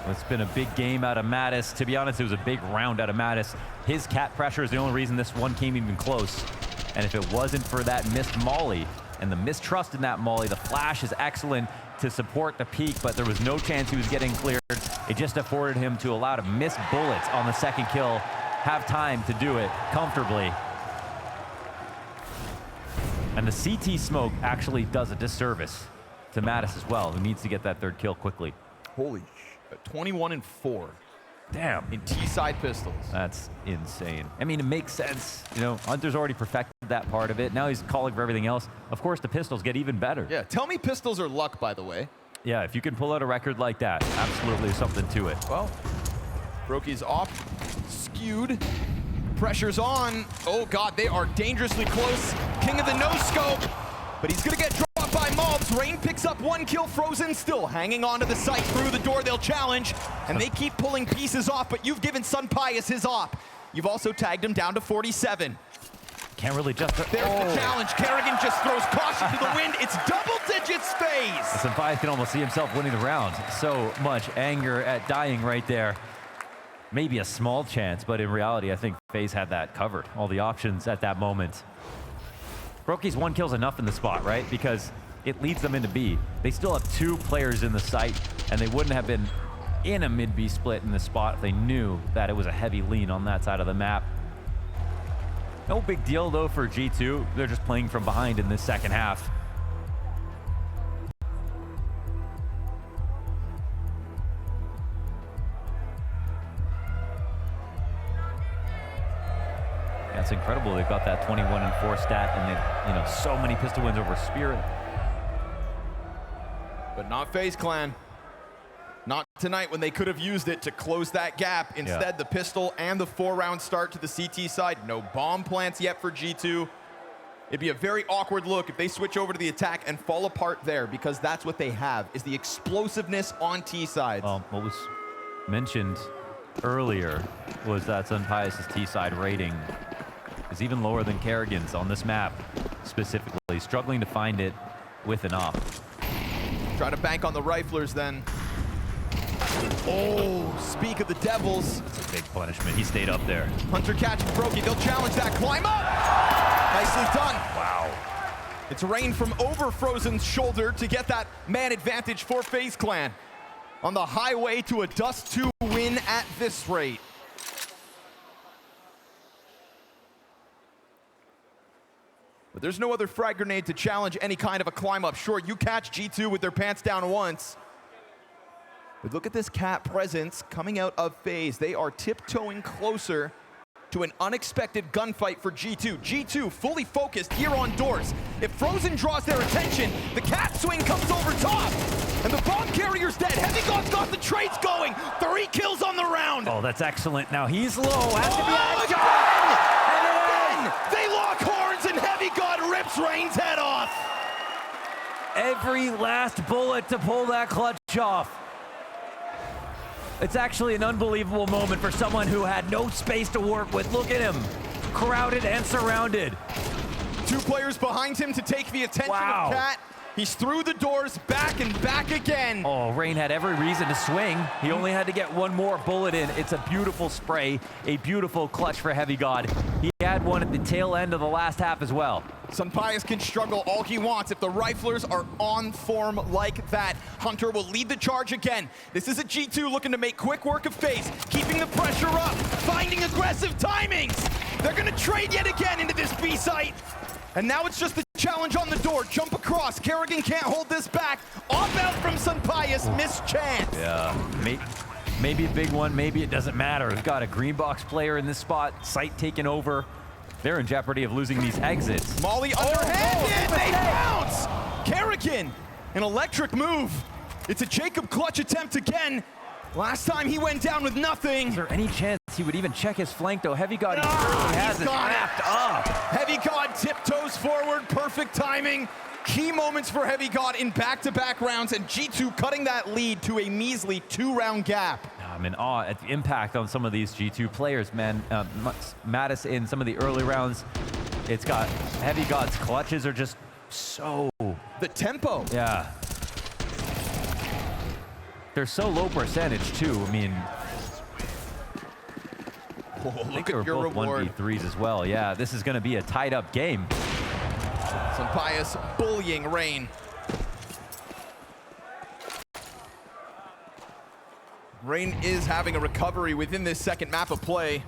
It's been a big game out of Mattis. To be honest, it was a big round out of Mattis. His cat pressure is the only reason this one came even close. And if it wasn't for that missed molly and the mistrust in that molly, the flash is excellent to support the peak, but there was no chance he was getting cleared. It just afforded him to allow to miss bullets on the second kill, have time to do it comfortably. And the CT smoke actually does a disservice to Mattis as well, who needs to get that third kill quickly. Holy shit. 21 and 4. Damn. In T-side pistols. That's insane. I mean, it makes sense. You know, Hunter's already perfected that part of it. Now he's calling for everything else. Of course, the pistols get even better. Yeah, tell me pistols are luck, by the way. Yeah, if you can pull out a record like that, absolutely something to it. Well, Brokey's off, skewed, pressure's on. Oh God, they are dangerously close. King of the no-scope, but he's gonna get dropped by Mobs. Rain picks up 1 kill. Frozen still hanging on to the site. Through the door, they'll challenge, and they keep pulling pieces off, but you've given Sun Pius his op. You've also tagged him down to 47. Can't really just... There's the challenge. Kerrigan just throws caution to the wind. It's double digits FaZe. Sampaius can almost see himself winning the round. So much anger at dying right there. Maybe a small chance, but in reality, I think FaZe had that covered. All the options at that moment. Brokey's 1 kill's enough in the spot, right? Because it leads them into B. They still have 2 players in the site, and they wouldn't have been in a mid-B split in the spot if they knew that it was a heavy lean on that side of the map. No big deal, though, for G2. They're just playing from behind in this second half. That's incredible. They've got that 21 and 4 stat, and they've, you know, so many pistol wins over Spirit. But not FaZe Clan. Not tonight when they could have used it to close that gap. Instead, the pistol and the 4-round start to the CT side. No bomb plants yet for G2. It'd be a very awkward look if they switch over to the attack and fall apart there, because that's what they have, is the explosiveness on T sides. What was mentioned earlier was that Sampaius' T side rating is even lower than Kerrigan's on this map, specifically. Struggling to find it with an op. Try to bank on the riflers then. Oh, speak of the devils. It's a big punishment. He stayed up there. Hunter catches Brokey. They'll challenge that. Climb up. Nicely done. Wow. It's Rain from over Frozen's shoulder to get that man advantage for FaZe Clan. On the highway to a Dust 2 win at this rate. But there's no other frag grenade to challenge any kind of a climb up. Sure, you catch G2 with their pants down once. But look at this cat presence coming out of FaZe. They are tiptoeing closer to an unexpected gunfight for G2. G2 fully focused here on doors. If Frozen draws their attention, the cat swing comes over top. And the bomb carrier's dead. Heavy God's got the trades going. 3 kills on the round. Oh, that's excellent. Now he's low. Has to be again! They lock horns and Heavy God rips Rain's head off. every last bullet to pull that clutch off. It's actually an unbelievable moment for someone who had no space to work with. Look at him, crowded and surrounded. 2 players behind him to take the attention of Cat. He's through the doors, back and back again. Oh, Rain had every reason to swing. He only had to get one more bullet in. It's a beautiful spray, a beautiful clutch for Heavy God. He had one at the tail end of the last half as well. Sunpius can struggle all he wants if the Riflers are on form like that. Hunter will lead the charge again. This is a G2 looking to make quick work of FaZe, keeping the pressure up, finding aggressive timings. They're gonna trade yet again into this B site. And now it's just the challenge on the door. Jump across. Kerrigan can't hold this back. Off out from Sunpius. Missed chance. Yeah, maybe a big one. Maybe it doesn't matter. We've got a green box player in this spot. Site taken over. They're in jeopardy of losing these exits. Molly underhanded. They bounce. Kerrigan, an electric move. It's a Jacob clutch attempt again. Last time he went down with nothing. Is there any chance he would even check his flank though? Heavy God has it got it. wrapped up. Heavy God tiptoes forward, perfect timing. Key moments for Heavy God in back-to-back rounds, and G2 cutting that lead to a measly 2-round gap. I'm in awe at the impact on some of these G2 players, man. Mattis in some of the early rounds, it's got Heavy God's clutches are just so... The tempo. Yeah. They're so low percentage too. I mean, I think Look they were at your both reward. 1v3s as well. Yeah, this is going to be a tied up game. Sunpius bullying Rain. Rain is having a recovery within this second map of play.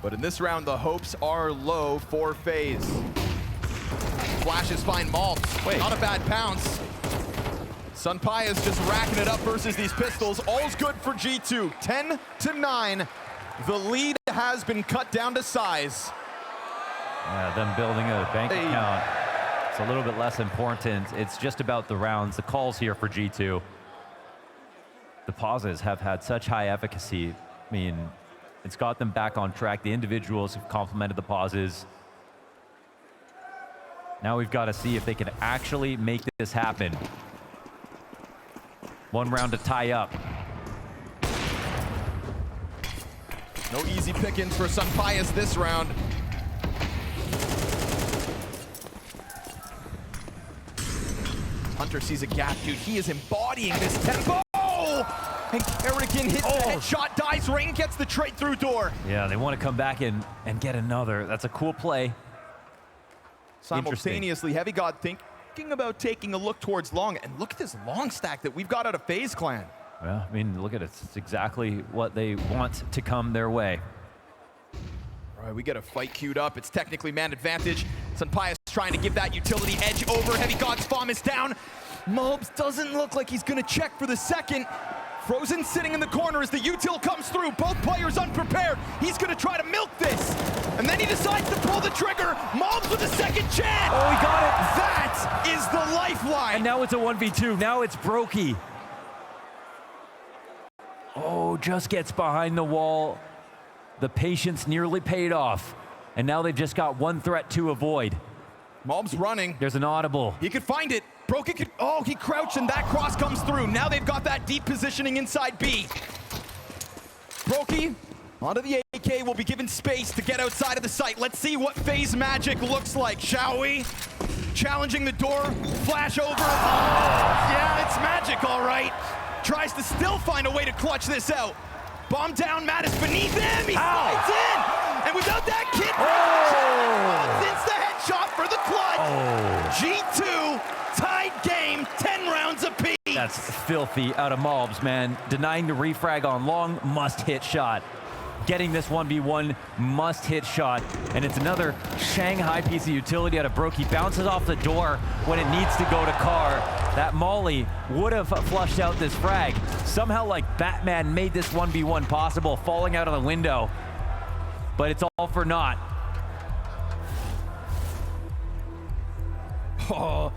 But in this round, the hopes are low for FaZe. Flashes find Maltz. Wait. Not a bad pounce. Sunpius just racking it up versus these pistols. All's good for G2. 10-9. The lead has been cut down to size. Yeah, them building a bank account. It's a little bit less important. It's just about the rounds, the calls here for G2. The pauses have had such high efficacy. I mean, it's got them back on track. The individuals have complemented the pauses. Now we've got to see if they can actually make this happen. One round to tie up. No easy pickings for Sunpius this round. Hunter sees a gap, dude. He is embodying this tempo. And Kerrigan hits the headshot, dies. Rain gets the trade through door. Yeah, they want to come back and get another. That's a cool play. Simultaneously, Heavy God thinking about taking a look towards long. And look at this long stack that we've got out of FaZe Clan. Yeah, I mean, look at it. It's exactly what they want to come their way. All right, we get a fight queued up. It's technically man advantage. Sunpius trying to give that utility edge over. Heavy God's bomb is down. Mobs doesn't look like he's gonna check for the second. Frozen sitting in the corner as the util comes through. Both players unprepared. He's gonna try to milk this. And then he decides to pull the trigger. Mobs with a second chance. Oh, he got it. That is the lifeline. And now it's a 1v2. Now it's Brokey. Oh, just gets behind the wall. The patience nearly paid off. And now they've just got one threat to avoid. Mobs running. There's an audible. He could find it. Brokey could, oh, he crouched and that cross comes through. Now they've got that deep positioning inside B. Brokey onto the AK, will be given space to get outside of the site. Let's see what FaZe magic looks like, shall we? Challenging the door, flash over. Yeah, it's magic, all right. Tries to still find a way to clutch this out. Bomb down, Mattis beneath him, he slides in! And without that kid, it's the headshot for the clutch. G2, tied game, 10 rounds apiece. That's filthy out of Mobs, man. Denying the refrag on long, must-hit shot. Getting this 1v1 must-hit shot. And it's another Shanghai piece of utility out of Brokey. Bounces off the door when it needs to go to Carr. That molly would have flushed out this frag. Somehow, like Batman, made this 1v1 possible, falling out of the window. But it's all for naught. Oh,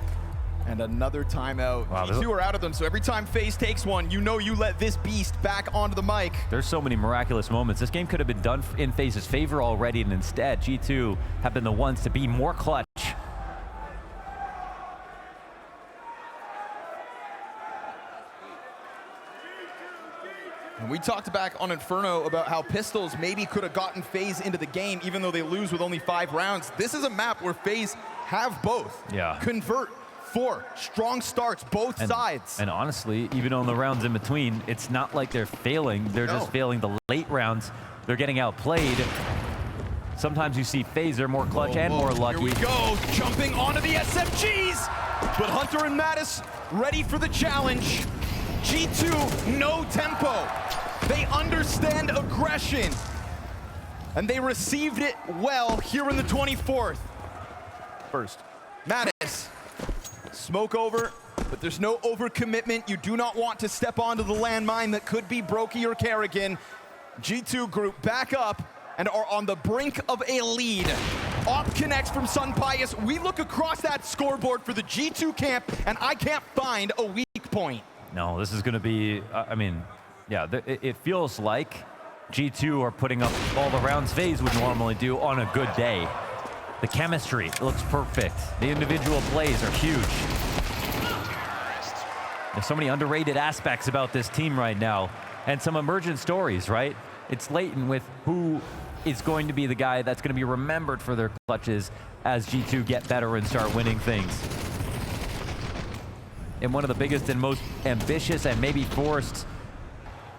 and another timeout. Wow, These two are out of them, so every time FaZe takes one, you know you let this beast back onto the mic. There's so many miraculous moments. This game could have been done in FaZe's favor already, and instead, G2 have been the ones to be more clutch. And we talked back on Inferno about how Pistols maybe could have gotten FaZe into the game even though they lose with only 5 rounds. This is a map where FaZe have both. Yeah. Convert 4 strong starts, both sides. And honestly, even on the rounds in between, it's not like they're failing. They're just failing the late rounds. They're getting outplayed. Sometimes you see FaZe are more clutch and more lucky. Here we go, jumping onto the SMGs. But Hunter and Mattis ready for the challenge. G2, no tempo. They understand aggression. And they received it well here in the 24th. First, Mattis. Smoke over, but there's no overcommitment. You do not want to step onto the landmine that could be Brokey or Kerrigan. G2 group back up and are on the brink of a lead. Op connects from Sunpius. We look across that scoreboard for the G2 camp, and I can't find a weak point. No, this is going to be, I mean, yeah, it feels like G2 are putting up all the rounds FaZe would normally do on a good day. The chemistry looks perfect. The individual plays are huge. There's so many underrated aspects about this team right now, and some emergent stories, right? It's latent with who is going to be the guy that's going to be remembered for their clutches as G2 get better and start winning things. In one of the biggest and most ambitious and maybe forced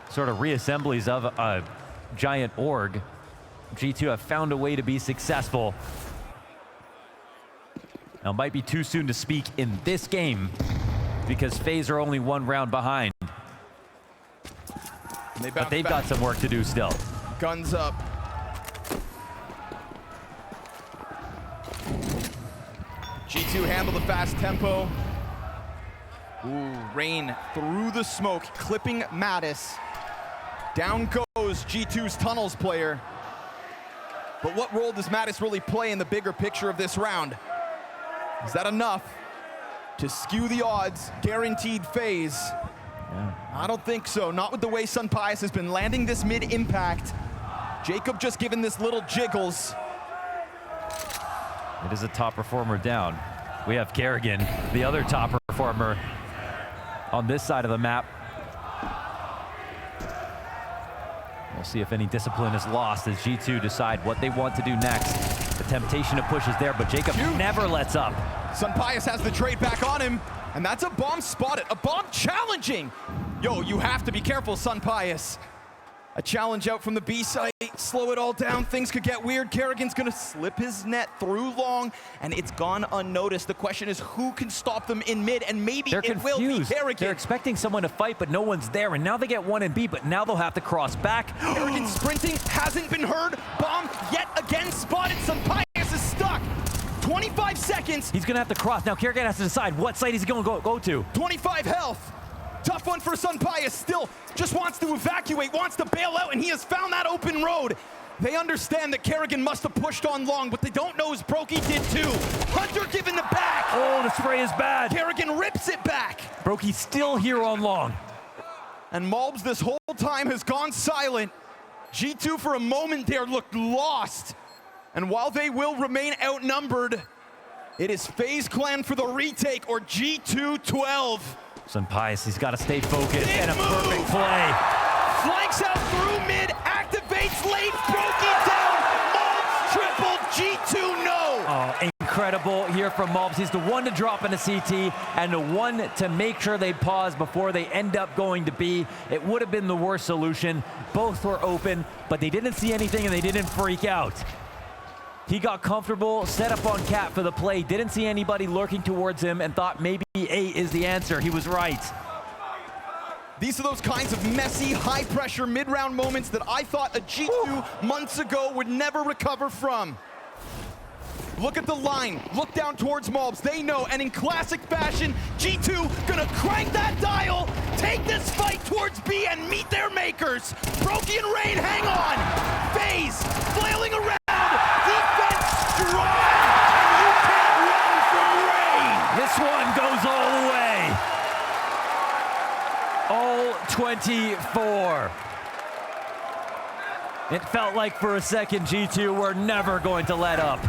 sort of reassemblies of a giant org, G2 have found a way to be successful. Now, it might be too soon to speak in this game because FaZe are only 1 round behind. But they've got some work to do still. Guns up. G2 handle the fast tempo. Ooh, Rain through the smoke, clipping Mattis. Down goes G2's tunnels player. But what role does Mattis really play in the bigger picture of this round? Is that enough to skew the odds, guaranteed FaZe? Yeah. I don't think so. Not with the way Sunpius has been landing this mid-impact. Jacob just giving this little jiggles. It is a top performer down. We have Kerrigan, the other top performer on this side of the map. We'll see if any discipline is lost as G2 decide what they want to do next. The temptation to push is there, but Jacob never lets up. Sunpius has the trade back on him, and that's a bomb spotted. A bomb challenging. Yo, you have to be careful, Sunpius. A challenge out from the B site. Slow it all down. Things could get weird. Kerrigan's going to slip his net through long, and it's gone unnoticed. The question is who can stop them in mid, and maybe it will be Kerrigan. They're expecting someone to fight, but no one's there, and now they get 1 and B, but now they'll have to cross back. Kerrigan sprinting, hasn't been heard. Bomb yet again spotted. Sunpius is stuck. 25 seconds. He's going to have to cross. Now Kerrigan has to decide what site he's going to go to. 25 health. Tough one for Sunpius. Still just wants to evacuate, wants to bail out, and he has found that open road. They understand that Kerrigan must have pushed on long, but they don't know as Brokey did too. Hunter giving the back. Oh, the spray is bad. Kerrigan rips it back. Brokey's still here on long. And Malbs this whole time has gone silent. G2 for a moment there looked lost. And while they will remain outnumbered, it is FaZe Clan for the retake, or G2 12. Sunpius, he's got to stay focused, Big and a move. perfect play. Flanks out through mid, activates late, Brokey down, Malbs triple, G2 no. Oh, incredible here from Malbs. He's the one to drop into CT and the one to make sure they pause before they end up going to B. It would have been the worst solution. Both were open, but they didn't see anything and they didn't freak out. He got comfortable, set up on Cat for the play, didn't see anybody lurking towards him, and thought maybe A is the answer. He was right. These are those kinds of messy, high-pressure mid-round moments that I thought a G2 months ago would never recover from. Look at the line, look down towards Malbs, they know, and in classic fashion, G2 gonna crank that dial, take this fight towards B and meet their makers. Brokey and Rain, hang on. FaZe flailing around, defense strong, and you can't run from Rain. This one goes all the way. All 24. It felt like for a second G2 were never going to let up.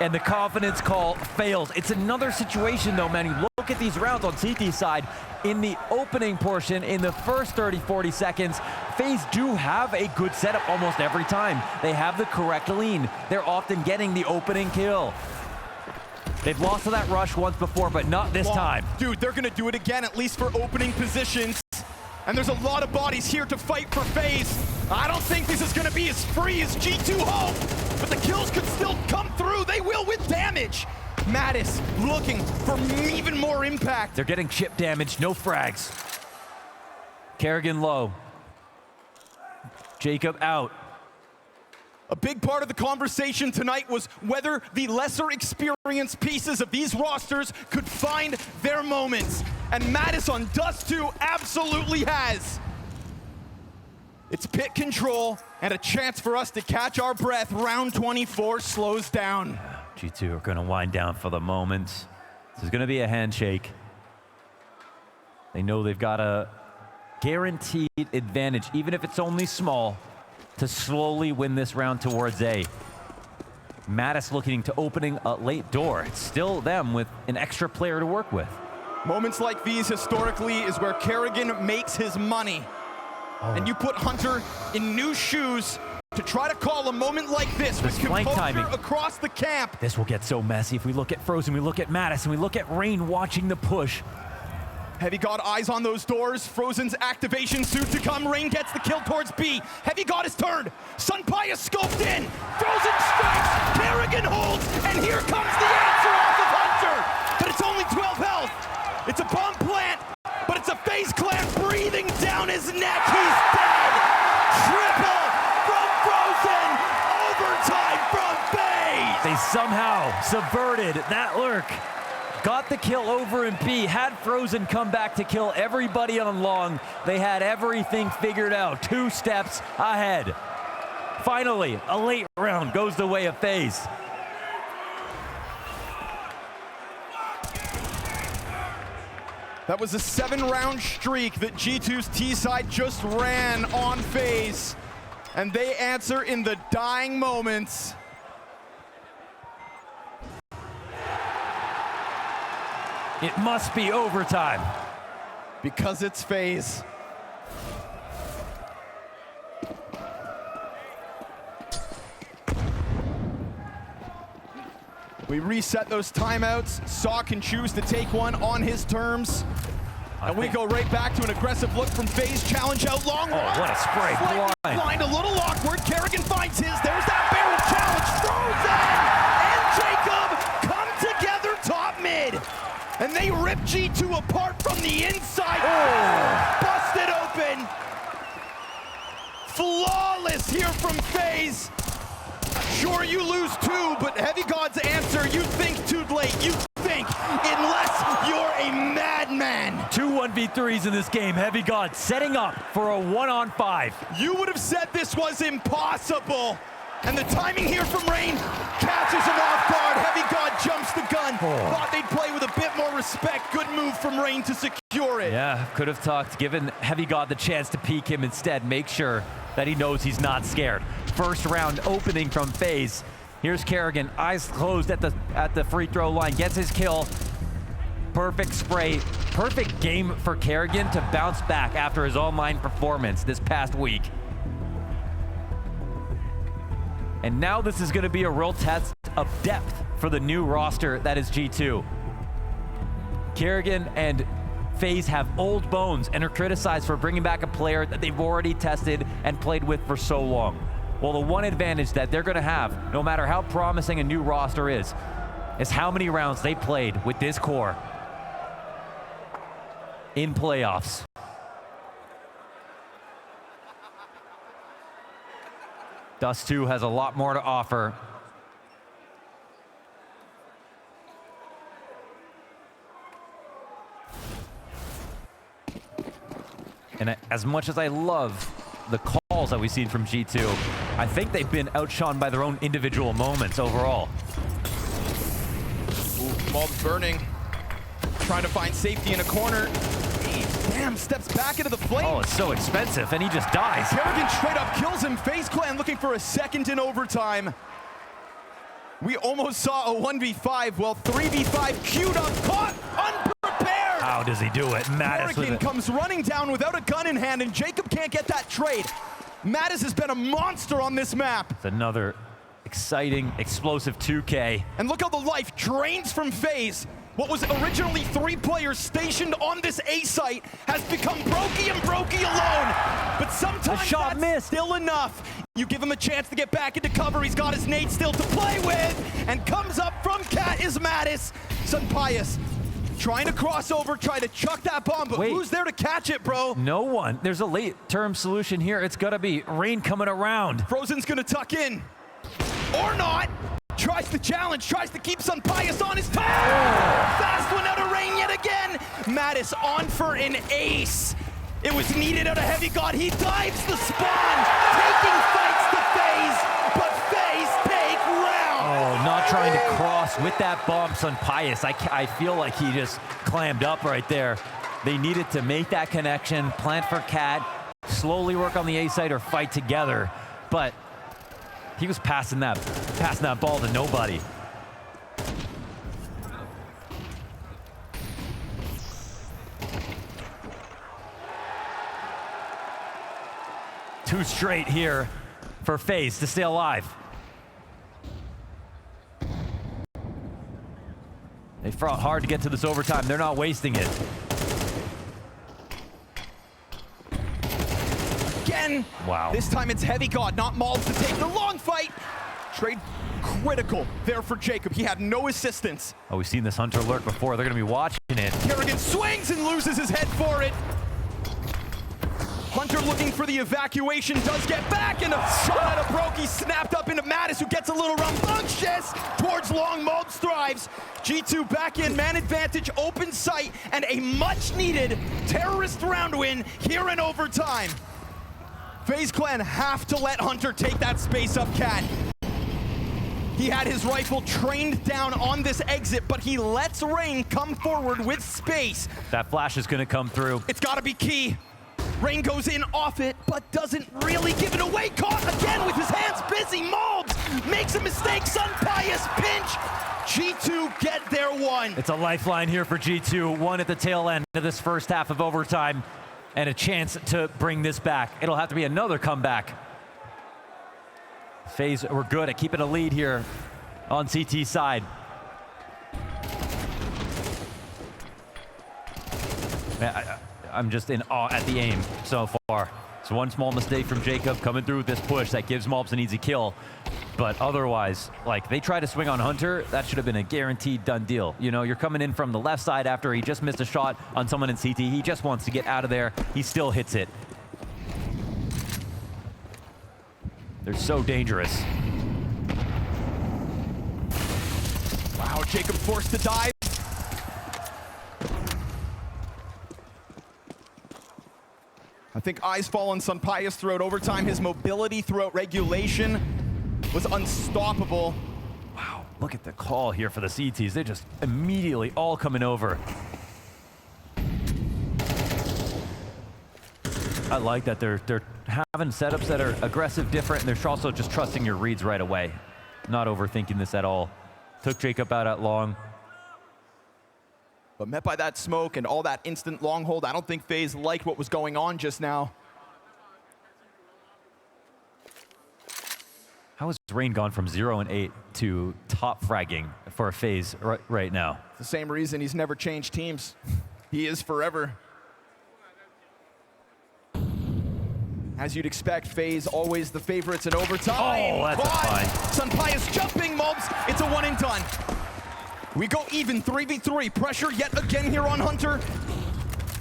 And the confidence call fails. It's another situation though, man. You look at these rounds on CT side, in the opening portion, in the first 30-40 seconds, FaZe do have a good setup almost every time. They have the correct lean. They're often getting the opening kill. They've lost to that rush once before, but not this time. Dude, they're gonna do it again, at least for opening positions. And there's a lot of bodies here to fight for FaZe. I don't think this is gonna be as free as G2 hoped, but the kills could still come through. They will with damage. Mattis looking for even more impact. They're getting chip damage, no frags. Kerrigan low. Jacob out. A big part of the conversation tonight was whether the lesser experienced pieces of these rosters could find their moments. And Mattis on Dust 2 absolutely has. It's pit control and a chance for us to catch our breath. Round 24 slows down. G2 are gonna wind down for the moment. This is gonna be a handshake. They know they've got a guaranteed advantage, even if it's only small, to slowly win this round towards A. Mattis looking to opening a late door. It's still them with an extra player to work with. Moments like these historically is where Kerrigan makes his money. And you put Hunter in new shoes to try to call a moment like this with composure across the camp. This will get so messy if we look at Frozen, we look at Mattis, and we look at Rain watching the push. Heavy God eyes on those doors. Frozen's activation soon to come. Rain gets the kill towards B. Heavy God is turned. Sunpai is scoped in. Frozen strikes. Kerrigan holds. And here comes the answer off of Hunter. But it's only 12 health. It's a bomb plant. But it's a FaZe clan breathing down his neck. He's dead. Triple from Frozen. Overtime from FaZe. They somehow subverted that lurk. Got the kill over in B, had Frozen come back to kill everybody on long. They had everything figured out, 2 steps ahead. Finally, a late round goes the way of FaZe. That was a 7-round streak that G2's T-side just ran on FaZe. And they answer in the dying moments. It must be overtime. Because it's FaZe. We reset those timeouts. Saw can choose to take one on his terms. And we go right back to an aggressive look from FaZe. Challenge out long. Oh, what a spray. Blind, a little awkward. Kerrigan finds his. There's that barrel challenge. Frozen and Jacob come together top mid. And they rip G2 apart from the inside. Oh. Busted open. Flawless here from FaZe. Sure, you lose 2, but Heavy God's answer, you think too late. You think, unless you're a madman. 2 1v3s in this game. Heavy God setting up for a 1-on-5. You would have said this was impossible. And the timing here from Rain catches him off guard. Heavy God jumps the gun. Thought they'd play with a bit more respect. Good move from Rain to secure it. Yeah, could have talked, given Heavy God the chance to peek him instead. Make sure that he knows he's not scared. First round opening from FaZe. Here's Kerrigan, eyes closed at the free throw line, gets his kill. Perfect spray, perfect game for Kerrigan to bounce back after his online performance this past week. And now this is going to be a real test of depth for the new roster that is G2. Kerrigan and FaZe have old bones and are criticized for bringing back a player that they've already tested and played with for so long. Well, the one advantage that they're going to have, no matter how promising a new roster is how many rounds they played with this core in playoffs. Dust 2 has a lot more to offer. And as much as I love the calls that we've seen from G2, I think they've been outshone by their own individual moments overall. Ooh, Mob burning. Trying to find safety in a corner. Damn, steps back into the flame. Oh, it's so expensive, and he just dies. Kerrigan straight up kills him. FaZe clan looking for a second in overtime. We almost saw a 1v5. Well, 3v5 queued up, caught, unprepared. Wow, does he do it? Mattis with Kerrigan it. comes running down without a gun in hand, and Jacob can't get that trade. Mattis has been a monster on this map. It's another exciting, explosive 2K. And look how the life drains from FaZe. What was originally 3 players stationed on this A site has become Brokey and Brokey alone. But sometimes shot that's missed. still enough. You give him a chance to get back into cover. He's got his nade still to play with. And comes up from Cat is Mattis. Sunpius trying to cross over, try to chuck that bomb, but Wait. who's there to catch it, bro? No one. There's a late-term solution here. It's got to be Rain coming around. Frozen's gonna tuck in. Or not. Tries to challenge, tries to keep Sunpius on his toes. Fast one out of Rain yet again. Mattis on for an ace. It was needed out of Heavy God. He dives the spawn, taking fights to FaZe, but FaZe take round. Oh, not trying to cross with that bomb, Sunpius. I feel like he just clammed up right there. They needed to make that connection, plant for Cat, slowly work on the A side or fight together. But he was passing that ball to nobody. Two straight here for FaZe to stay alive. They fought hard to get to this overtime. They're not wasting it. Again. Wow. This time it's Heavy God, not Malls to take the long fight. Trade critical there for Jacob. He had no assistance. Oh, we've seen this Hunter lurk before. They're going to be watching it. Kerrigan swings and loses his head for it. Hunter looking for the evacuation, does get back, and a shot out of Brokey snapped up into Mattis, who gets a little rambunctious towards long. Maltz thrives. G2 back in, man advantage, open sight, and a much-needed terrorist round win here in overtime. FaZe Clan have to let Hunter take that space up, Cat. He had his rifle trained down on this exit, but he lets Rain come forward with space. That flash is going to come through. It's got to be key. Rain goes in off it, but doesn't really give it away. Caught again with his hands busy. Malbs makes a mistake. Sunpius pinch. G2 get their one. It's a lifeline here for G2. One at the tail end of this first half of overtime, and a chance to bring this back. It'll have to be another comeback. FaZe were good at keeping a lead here on CT side. I'm just in awe at the aim so far. So one small mistake from Jacob coming through with this push that gives Malbs an easy kill. But otherwise, like, they try to swing on Hunter, that should have been a guaranteed done deal. You know, you're coming in from the left side after he just missed a shot on someone in CT. He just wants to get out of there. He still hits it. They're so dangerous. Wow, Jacob forced to dive. I think eyes fall on Sunpius throughout overtime. His mobility throughout regulation was unstoppable. Wow, look at the call here for the CTs. They're just immediately all coming over. I like that they're having setups that are aggressive, different, and they're also just trusting your reads right away. Not overthinking this at all. Took Jacob out at long. But met by that smoke and all that instant long hold, I don't think FaZe liked what was going on just now. How has Rain gone from 0 and 8 to top fragging for FaZe right now? It's the same reason he's never changed teams. He is forever. As you'd expect, FaZe always the favorites in overtime. Oh, that's a fine. Sunpius jumping, Malbs. It's a one and done. We go even 3v3. Pressure yet again here on Hunter.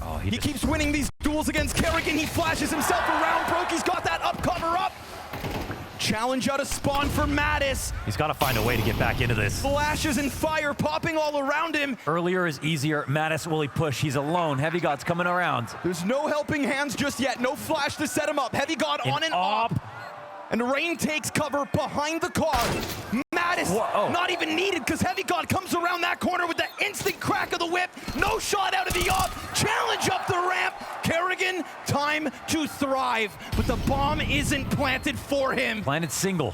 Oh, He keeps winning these duels against Kerrigan. He flashes himself around. Brokey's got that up, cover up. Challenge out of spawn for Mattis. He's got to find a way to get back into this. Flashes and fire popping all around him. Earlier is easier. Mattis, will he push? He's alone. Heavy God's coming around. There's no helping hands just yet. No flash to set him up. Heavy God on and off. And Rain takes cover behind the car. Mattis, not even needed because Heavy God comes around that corner with the instant crack of the whip. No shot out of the off. Challenge up the ramp. Kerrigan, time to thrive. But the bomb isn't planted for him. Planted single.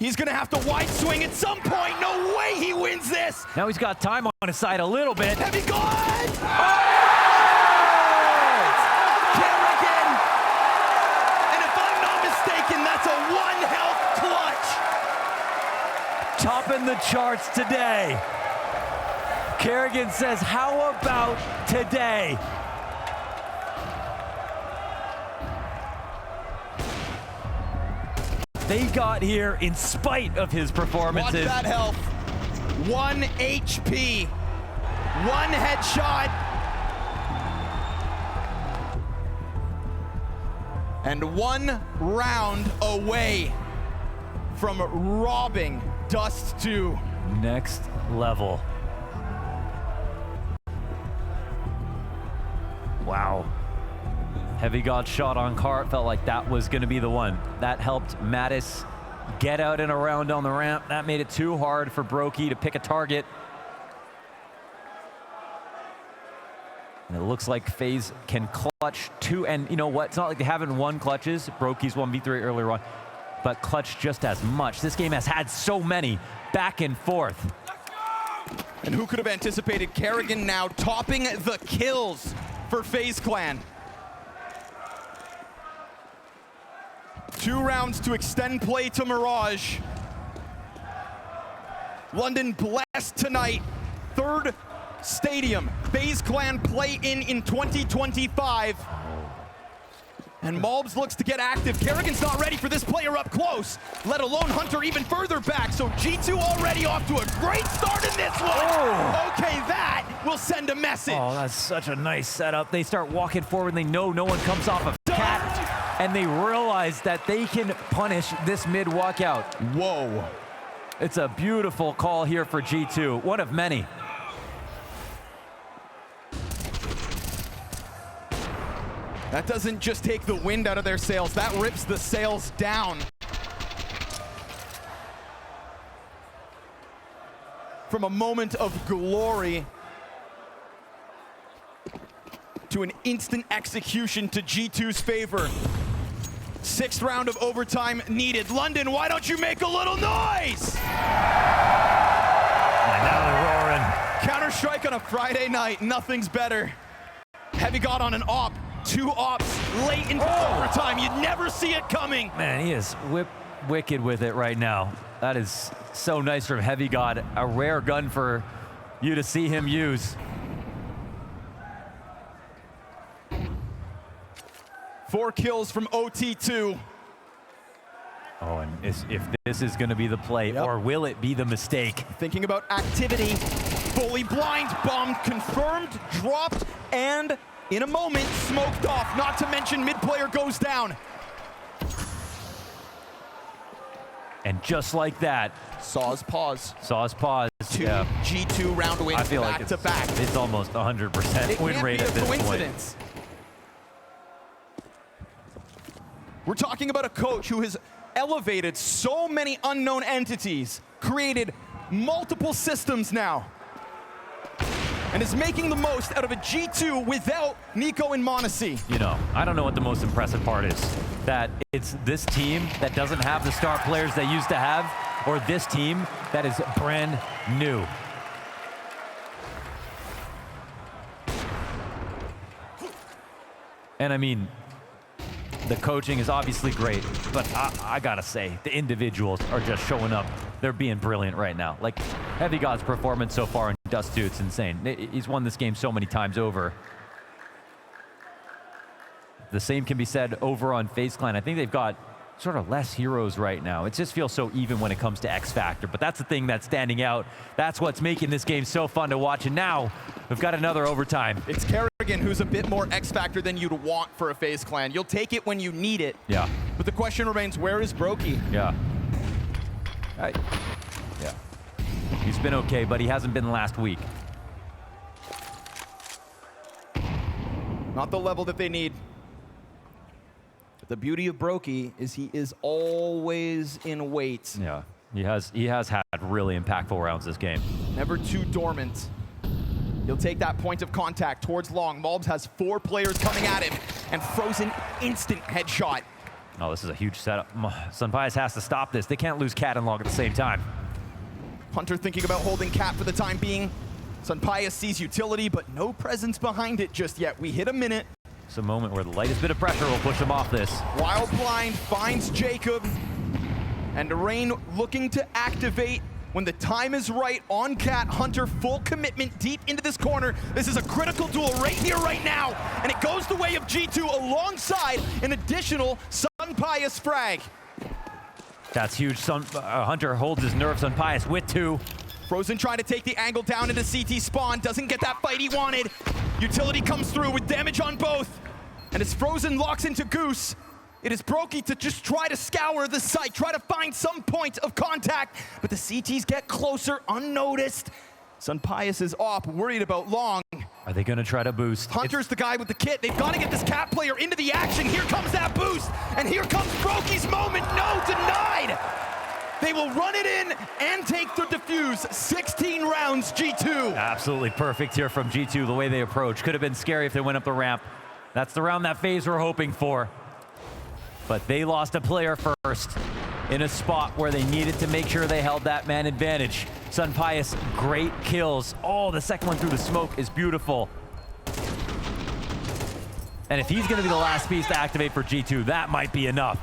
He's going to have to wide swing at some point. No way he wins this. Now he's got time on his side a little bit. Heavy God! topping the charts today. Kerrigan says, how about today? They got here in spite of his performances. Watch that health. 1 HP. 1 headshot. And 1 round away from robbing Dust 2. Next level. Wow. Heavy God shot on cart, felt like that was going to be the one. That helped Mattis get out and around on the ramp. That made it too hard for Brokey to pick a target. And it looks like FaZe can clutch 2, and you know what? It's not like they haven't won clutches. Brokey's 1v3 earlier on, but clutch just as much. This game has had so many back and forth. And who could have anticipated Kerrigan now topping the kills for FaZe Clan? 2 rounds to extend play to Mirage. London blessed tonight. 3rd stadium FaZe Clan play in 2025. And Malbs looks to get active. Kerrigan's not ready for this player up close, let alone Hunter even further back. So G2 already off to a great start in this one. Oh. Okay, that will send a message. Oh, that's such a nice setup. They start walking forward, and they know no one comes off of cat, and they realize that they can punish this mid walkout. Whoa. It's a beautiful call here for G2, one of many. That doesn't just take the wind out of their sails, that rips the sails down. From a moment of glory to an instant execution to G2's favor. 6th round of overtime needed. London, why don't you make a little noise? And now they're roaring. Counter-Strike on a Friday night, nothing's better. Heavy God on an op. 2 ops late into overtime. You'd never see it coming. Man, he is wicked with it right now. That is so nice from Heavy God. A rare gun for you to see him use. 4 kills from OT2. Oh, and if this is going to be the play, or will it be the mistake? Thinking about activity. Fully blind, bombed, confirmed, dropped, and in a moment, smoked off. Not to mention mid-player goes down. And just like that, Saw's pause. 2 G2 round wins I feel back like to back. it's almost 100% win rate at this coincidence. point. We're talking about a coach who has elevated so many unknown entities, created multiple systems now, and is making the most out of a G2 without Nico and Monacy. You know, I don't know what the most impressive part is. That it's this team that doesn't have the star players they used to have, or this team that is brand new. And I mean, the coaching is obviously great, but I gotta say, the individuals are just showing up. They're being brilliant right now. Like, Heavy God's performance so far in Dust 2, it's insane. He's won this game so many times over. The same can be said over on FaZe Clan. I think they've got sort of less heroes right now. It just feels so even when it comes to X Factor, but that's the thing that's standing out. That's what's making this game so fun to watch, and now we've got another overtime. It's Kerrigan who's a bit more X Factor than you'd want for a FaZe Clan. You'll take it when you need it. Yeah. But the question remains, where is Brokey? Yeah. Yeah. He's been okay, but he hasn't been last week. Not the level that they need. The beauty of Brokey is he is always in weight. Yeah. He has had really impactful rounds this game. Never too dormant. He'll take that point of contact towards long. Malbs has 4 players coming at him, and Frozen instant headshot. Oh, this is a huge setup. Sunbias has to stop this. They can't lose Cat and Log at the same time. Hunter thinking about holding Cat for the time being. Sunbias sees utility, but no presence behind it just yet. We hit a minute. It's a moment where the lightest bit of pressure will push him off this. Wild Blind finds Jacob, and Rain looking to activate when the time is right on Cat. Hunter, full commitment deep into this corner. This is a critical duel right here, right now. And it goes the way of G2 alongside an additional Sunpius frag. That's huge. Hunter holds his nerves on Pius with 2. Frozen trying to take the angle down into CT spawn. Doesn't get that fight he wanted. Utility comes through with damage on both. And as Frozen locks into Goose, it is Brokey to just try to scour the site, try to find some point of contact. But the CTs get closer, unnoticed. Sunpius is off, worried about Long. Are they going to try to boost? Hunter's the guy with the kit. They've got to get this Cat player into the action. Here comes that boost. And here comes Brokey's moment. No, denied. They will run it in and take the defuse. 16 rounds, G2. Absolutely perfect here from G2, the way they approach. Could have been scary if they went up the ramp. That's the round that FaZe were hoping for. But they lost a player first in a spot where they needed to make sure they held that man advantage. Sunpius, great kills. Oh, the second one through the smoke is beautiful. And if he's going to be the last piece to activate for G2, that might be enough.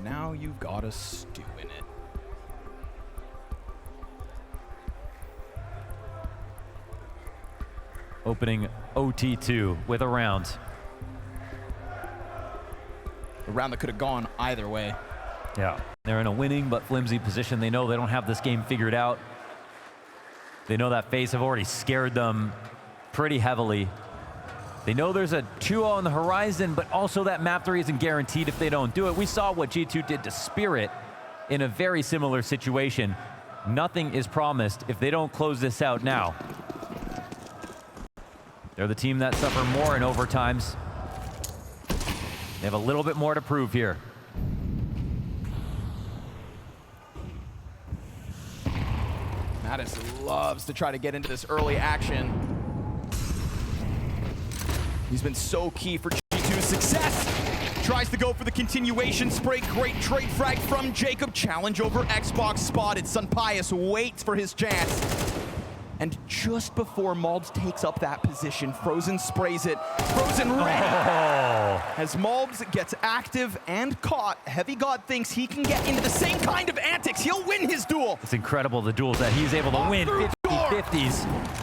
Now you've got a stew in it. Opening OT2 with a round. A round that could have gone either way. Yeah, they're in a winning but flimsy position. They know they don't have this game figured out. They know that FaZe have already scared them pretty heavily. They know there's a 2-0 on the horizon, but also that map 3 isn't guaranteed if they don't do it. We saw what G2 did to Spirit in a very similar situation. Nothing is promised if they don't close this out now. They're the team that suffer more in overtimes. They have a little bit more to prove here. Mattis loves to try to get into this early action. He's been so key for G2's success. Tries to go for the continuation spray. Great trade frag from Jacob. Challenge over Xbox spotted. Sunpius waits for his chance. And just before Malbs takes up that position, Frozen sprays it. Frozen ready. Oh. As Malbs gets active and caught, Heavy God thinks he can get into the same kind of antics. He'll win his duel. It's incredible the duels that he's able to win. 50-50s.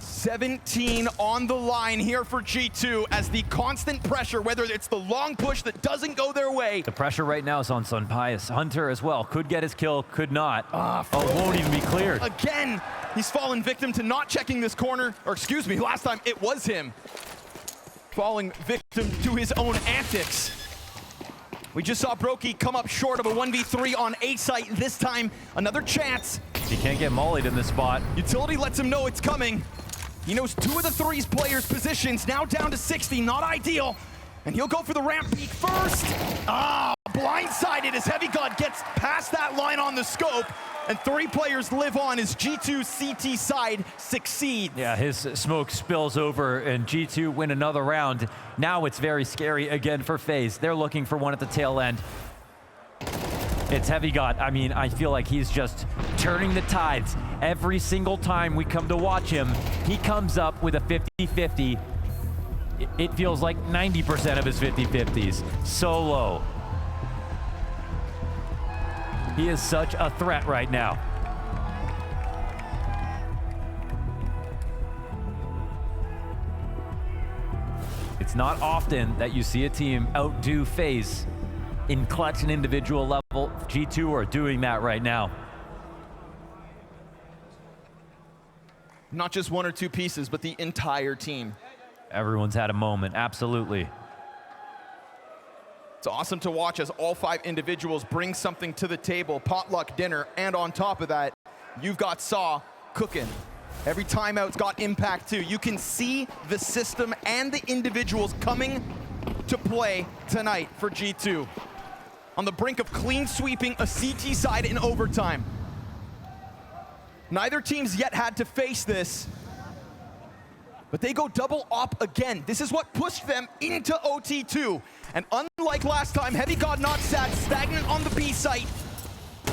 17 on the line here for G2 as the constant pressure, whether it's the long push that doesn't go their way. The pressure right now is on Sunpius. Hunter as well. Could get his kill, could not. Won't even be cleared. Again, he's fallen victim to not checking this corner. Or excuse me, last time it was him. Falling victim to his own antics. We just saw Brokey come up short of a 1v3 on A site. This time, another chance. He can't get mollied in this spot. Utility lets him know it's coming. He knows 2 of the 3's players' positions, now down to 60, not ideal. And he'll go for the ramp peak first. Blindsided as Heavy God gets past that line on the scope. And 3 players live on as G2 CT side succeeds. Yeah, his smoke spills over and G2 win another round. Now it's very scary again for FaZe. They're looking for one at the tail end. It's Heavy God. I mean, I feel like he's just turning the tides. Every single time we come to watch him, he comes up with a 50-50. It feels like 90% of his 50-50s. So low. He is such a threat right now. It's not often that you see a team outdo FaZe in clutch and individual level. G2 are doing that right now. Not just 1 or 2 pieces, but the entire team. Everyone's had a moment, absolutely. It's awesome to watch as all 5 individuals bring something to the table, potluck dinner, and on top of that, you've got Saw cooking. Every timeout's got impact too. You can see the system and the individuals coming to play tonight for G2. On the brink of clean sweeping a CT side in overtime. Neither team's yet had to face this, but they go double op again. This is what pushed them into OT2. And unlike last time, Heavy God not sat stagnant on the B site.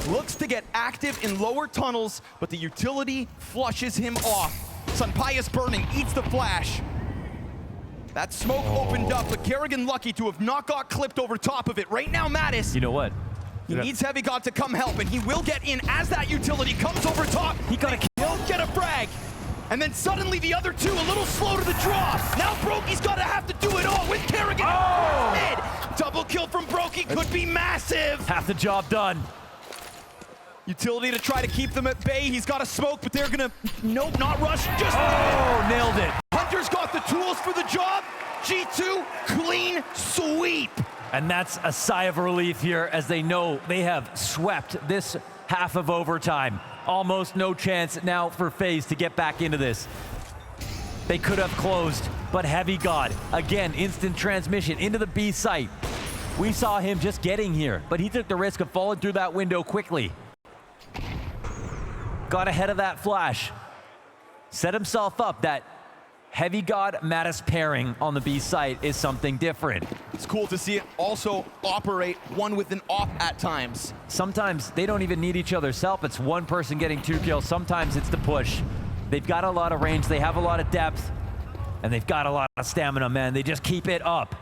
looks to get active in lower tunnels, but the utility flushes him off. Sunpius burning, eats the flash. That smoke opened up, but Kerrigan lucky to have not got clipped over top of it. Right now, Mattis, You know what? he needs Heavy God to come help, and he will get in as that utility comes over top. He got a kill. Don't get a frag. And then suddenly the other two a little slow to the draw. Now Brokey's gotta have to do it all with Kerrigan. Mid. Double kill from Brokey could be massive. Half the job done. Utility to try to keep them at bay. He's got a smoke, but they're gonna, nope, not rush. Just Nailed it. Hunter's got the tools for the job. G2, clean sweep. And that's a sigh of relief here as they know they have swept this half of overtime. Almost no chance now for FaZe to get back into this. They could have closed, but Heavy God, again, instant transmission into the B site. We saw him just getting here, but he took the risk of falling through that window quickly. Got ahead of that flash. Set himself up. That Heavy God Mattis pairing on the B site is something different. It's cool to see it also operate one with an op at times. Sometimes they don't even need each other's help. It's one person getting 2 kills. Sometimes it's the push. They've got a lot of range. They have a lot of depth. And they've got a lot of stamina, man. They just keep it up.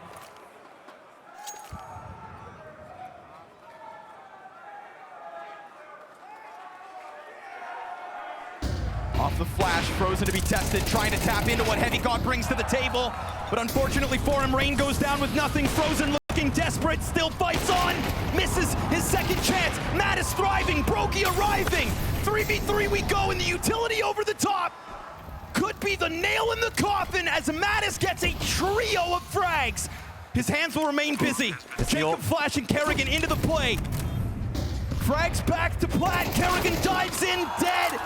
Off the flash, Frozen to be tested, trying to tap into what Heavy God brings to the table. But unfortunately for him, Rain goes down with nothing. Frozen looking desperate, still fights on. Misses his second chance. Mattis thriving, Brokey arriving. 3v3 we go, and the utility over the top. Could be the nail in the coffin as Mattis gets a trio of frags. His hands will remain busy. Jacob flashing Kerrigan into the play. Frags back to Platt, Kerrigan dives in, dead.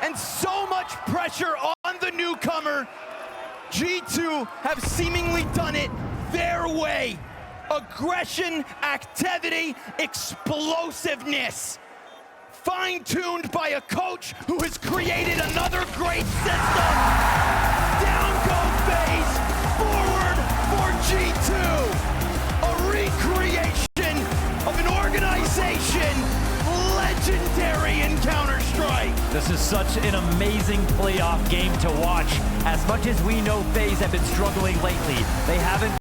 And so much pressure on the newcomer. G2 have seemingly done it their way. Aggression, activity, explosiveness. Fine-tuned by a coach who has created another great system. Down go FaZe, forward for G2. A recreation of an organization legendary in Counter-Strike. This is such an amazing playoff game to watch. As much as we know FaZe have been struggling lately, they haven't